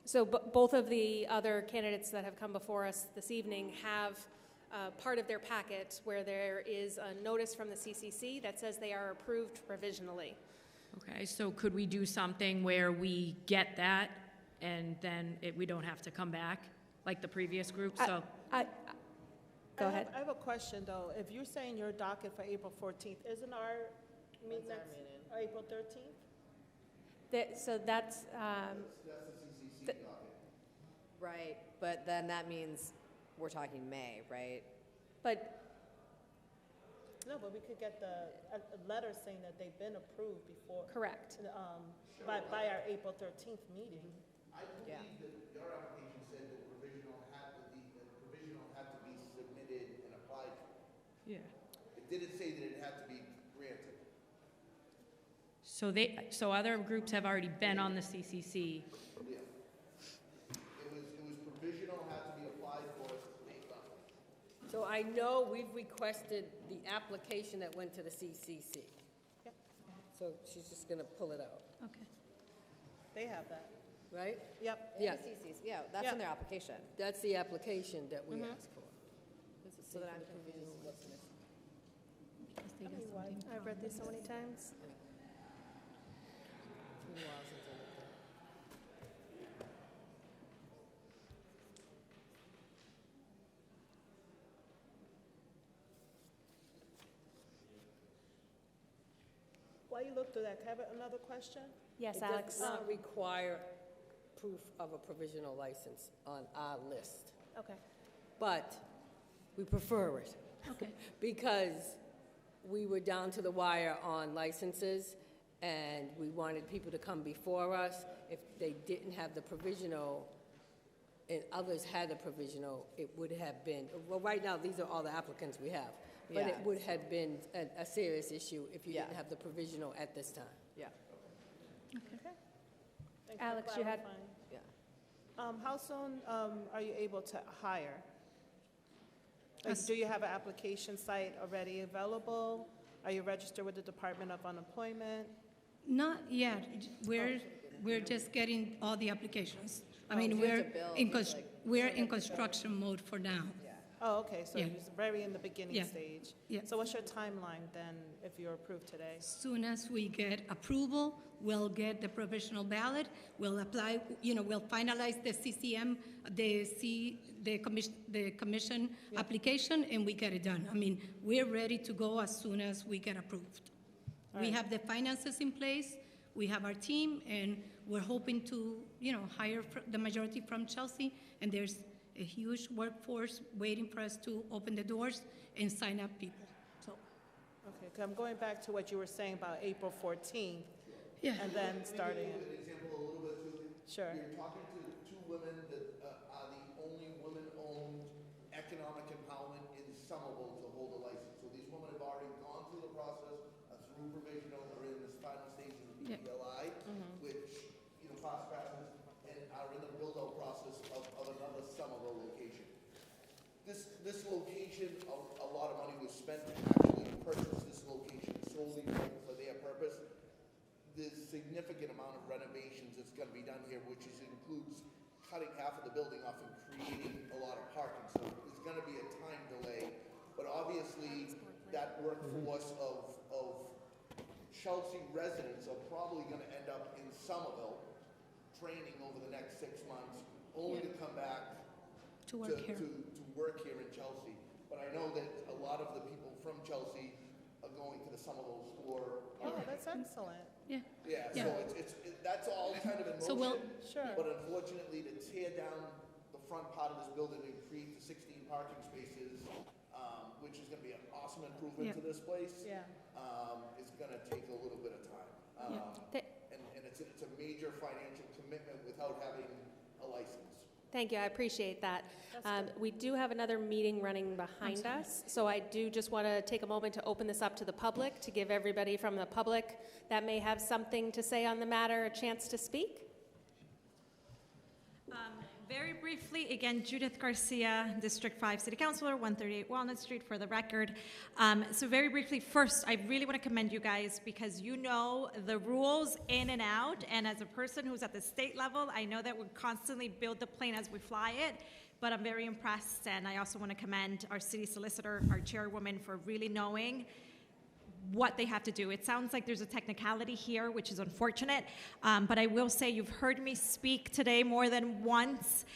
So both of the other candidates that have come before us this evening have part of their packet where there is a notice from the CCC that says they are approved provisionally. Okay, so could we do something where we get that and then we don't have to come back like the previous group? So Go ahead. I have a question, though. If you're saying your docket for April 14th, isn't our meeting next, April 13th? So that's, That's the CCC docket. Right, but then that means we're talking May, right? but No, but we could get a letter saying that they've been approved before. correct. By our April 13th meeting. I believe that your application said that provisional had to be submitted and applied for. Yeah. It didn't say that it had to be granted. So other groups have already been on the CCC. Yeah. It was provisional, had to be applied for, based on. So I know we've requested the application that went to the CCC. Yep. So she's just going to pull it out, Okay. They have that. right? Yep. Yeah, Yeah, that's Yeah. in their application. that's the application that we asked for. So that I'm I've read this so many times. While you look through that, can I have another question? Yes, It Alex. does not require proof of a provisional license on our list, Okay. but we prefer it. Okay. Because we were down to the wire on licenses, and we wanted people to come before us. If they didn't have the provisional, and others had a provisional, it would have been, well, right now, these are all the applicants we have. But it Yeah. would have been a serious issue if you didn't Yeah. have the provisional at this time. Yeah. Thank you for Alex, you had- clarifying. Yeah. How soon are you able to hire? Like, do you have an application site already available? Are you registered with the Department of Unemployment? Not yet. We're just getting all the applications. I mean, you have to build, we're in construction mode for now. Oh, okay, so Yeah. it's very in the beginning Yeah. stage. Yeah. So what's your timeline then, if you're approved today? Soon as we get approval, we'll get the provisional ballot, we'll apply, we'll finalize the CCM, the commission application, and we get it done. I mean, we're ready to go as soon as we get approved. All We right. have the finances in place, we have our team, and we're hoping to, hire the majority from Chelsea, and there's a huge workforce waiting for us to open the doors and sign up people, so. Okay, 'cause I'm going back to what you were saying about April 14th. Yeah. And then starting. Can I give you an example a little bit, Susan? Sure. You're talking to two women that are the only women-owned economic empowerment in Somerville to hold a license. So these women have already gone through the process, through provisional, or in this final stage of the PPLI, which, passes, and are in the build-out process of another Somerville location. This location, a lot of money was spent to actually purchase this location solely for their purpose. There's significant amount of renovations that's gonna be done here, which includes cutting half of the building off and creating a lot of parking. So there's gonna be a time delay, but obviously that workforce of Chelsea residents are probably gonna end up in Somerville, training over the next 6 months, only to come back To work here. to work here in Chelsea. But I know that a lot of the people from Chelsea are going to the Somerville store. Oh, that's excellent. Yeah. Yeah, Yeah. so that's all kind of in So we'll- motion. Sure. But unfortunately, to tear down the front part of this building and create the 16 parking spaces, which is gonna be an awesome improvement Yeah. to this place. Yeah. It's gonna take a little bit of time. And it's a major financial commitment without having a license. Thank you, I appreciate that. We do have another meeting running behind us, so I do just want to take a moment to open this up to the public, to give everybody from the public that may have something to say on the matter a chance to speak. Very briefly, again, Judith Garcia, District 5 City Councilor, 138 Walnut Street, for the record. So very briefly, first, I really want to commend you guys because you know the rules in and out, and as a person who's at the state level, I know that we constantly build the plane as we fly it, but I'm very impressed, and I also want to commend our city solicitor, our chairwoman, for really knowing what they have to do. It sounds like there's a technicality here, which is unfortunate, but I will say you've heard me speak today more than once.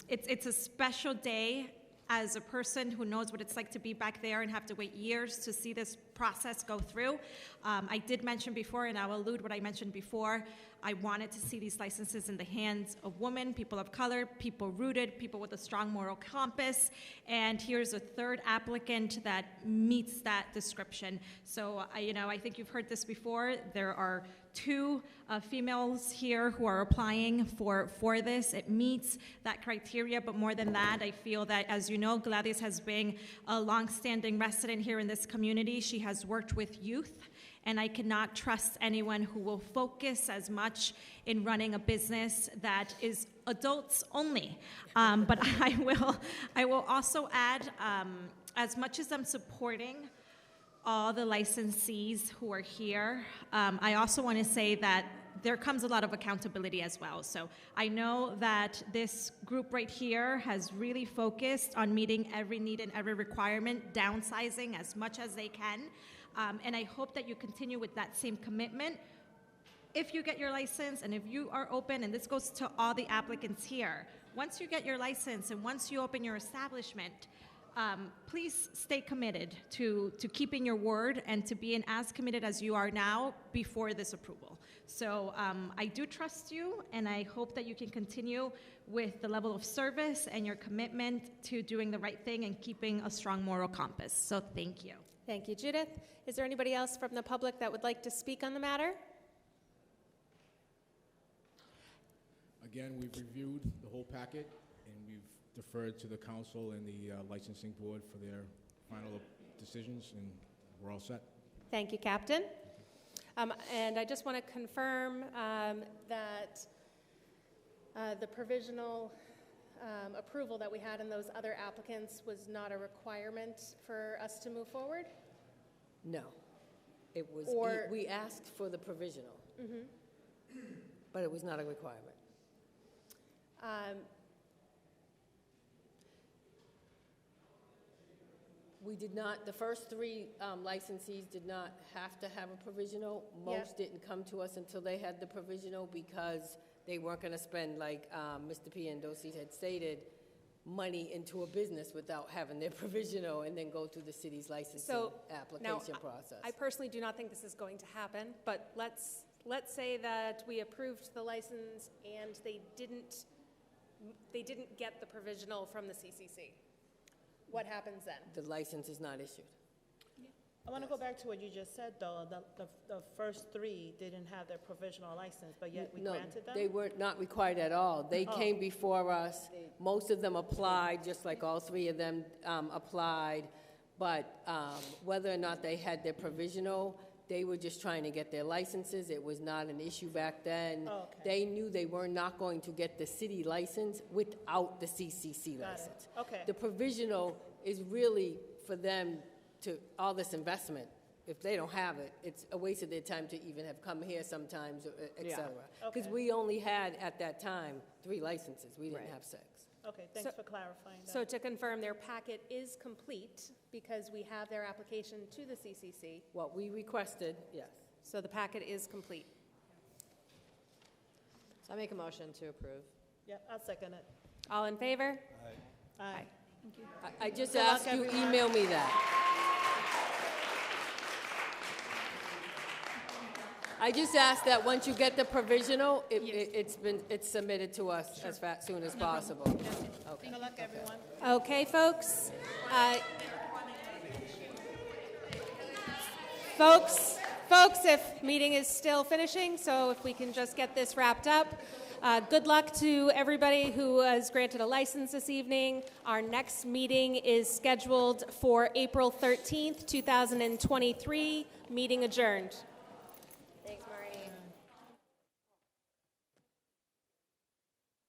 It's a special day as a person who knows what it's like to be back there and have to wait years to see this process go through. I did mention before, and I'll allude what I mentioned before, I wanted to see these licenses in the hands of women, people of color, people rooted, people with a strong moral compass, and here's a third applicant that meets that description. So, I think you've heard this before. There are 2 females here who are applying for this. It meets that criteria, but more than that, I feel that, as you know, Gladys has been a longstanding resident here in this community. She has worked with youth, and I cannot trust anyone who will focus as much in running a business that is adults only. But I will also add, as much as I'm supporting all the licensees who are here, I also want to say that there comes a lot of accountability as well. So I know that this group right here has really focused on meeting every need and every requirement, downsizing as much as they can. And I hope that you continue with that same commitment. If you get your license and if you are open, and this goes to all the applicants here, once you get your license and once you open your establishment, please stay committed to keeping your word and to being as committed as you are now before this approval. So I do trust you, and I hope that you can continue with the level of service and your commitment to doing the right thing and keeping a strong moral compass. So thank you. Thank you, Judith. Is there anybody else from the public that would like to speak on the matter? Again, we've reviewed the whole packet, and we've deferred to the council and the licensing board for their final decisions, and we're all set. Thank you, Captain. And I just want to confirm that the provisional approval that we had in those other applicants was not a requirement for us to move forward? No. It was, we asked for the provisional, but it was not a requirement. We did not, the first three licensees did not have to have a provisional. Yeah. Most didn't come to us until they had the provisional because they weren't going to spend, like Mr. Piandosi had stated, money into a business without having their provisional and then go through the city's licensing application process. I personally do not think this is going to happen, but let's say that we approved the license and they didn't get the provisional from the CCC. What happens then? The license is not issued. I want to go back to what you just said, though. The first three didn't have their provisional license, but yet we granted them? They were not required at all. They Oh. came before us. Most of them applied, just like all three of them applied. But whether or not they had their provisional, they were just trying to get their licenses. It was not an issue back then. Oh, okay. They knew they were not going to get the city license without the CCC Got it. license. Okay. The provisional is really for them to, all this investment. If they don't have it, it's a waste of their time to even have come here sometimes, et Yeah. cetera. Okay. Because we only had, at that time, 3 licenses. We didn't Right. have 6. Okay, thanks for clarifying that. So to confirm, their packet is complete because we have their application to the CCC. What we requested, yes. So the packet is complete. So I make a motion to approve. Yeah, I'll second it. All in favor? Aye. Thank you. I just Good luck, asked you, everyone. email me that. I just asked that once you get the provisional, it's submitted to us as soon as possible. Okay. Good luck, everyone. Okay, folks. Folks, if meeting is still finishing, so if we can just get this wrapped up. Good luck to everybody who was granted a license this evening. Our next meeting is scheduled for April 13th, 2023. Meeting adjourned. Thanks, Maria.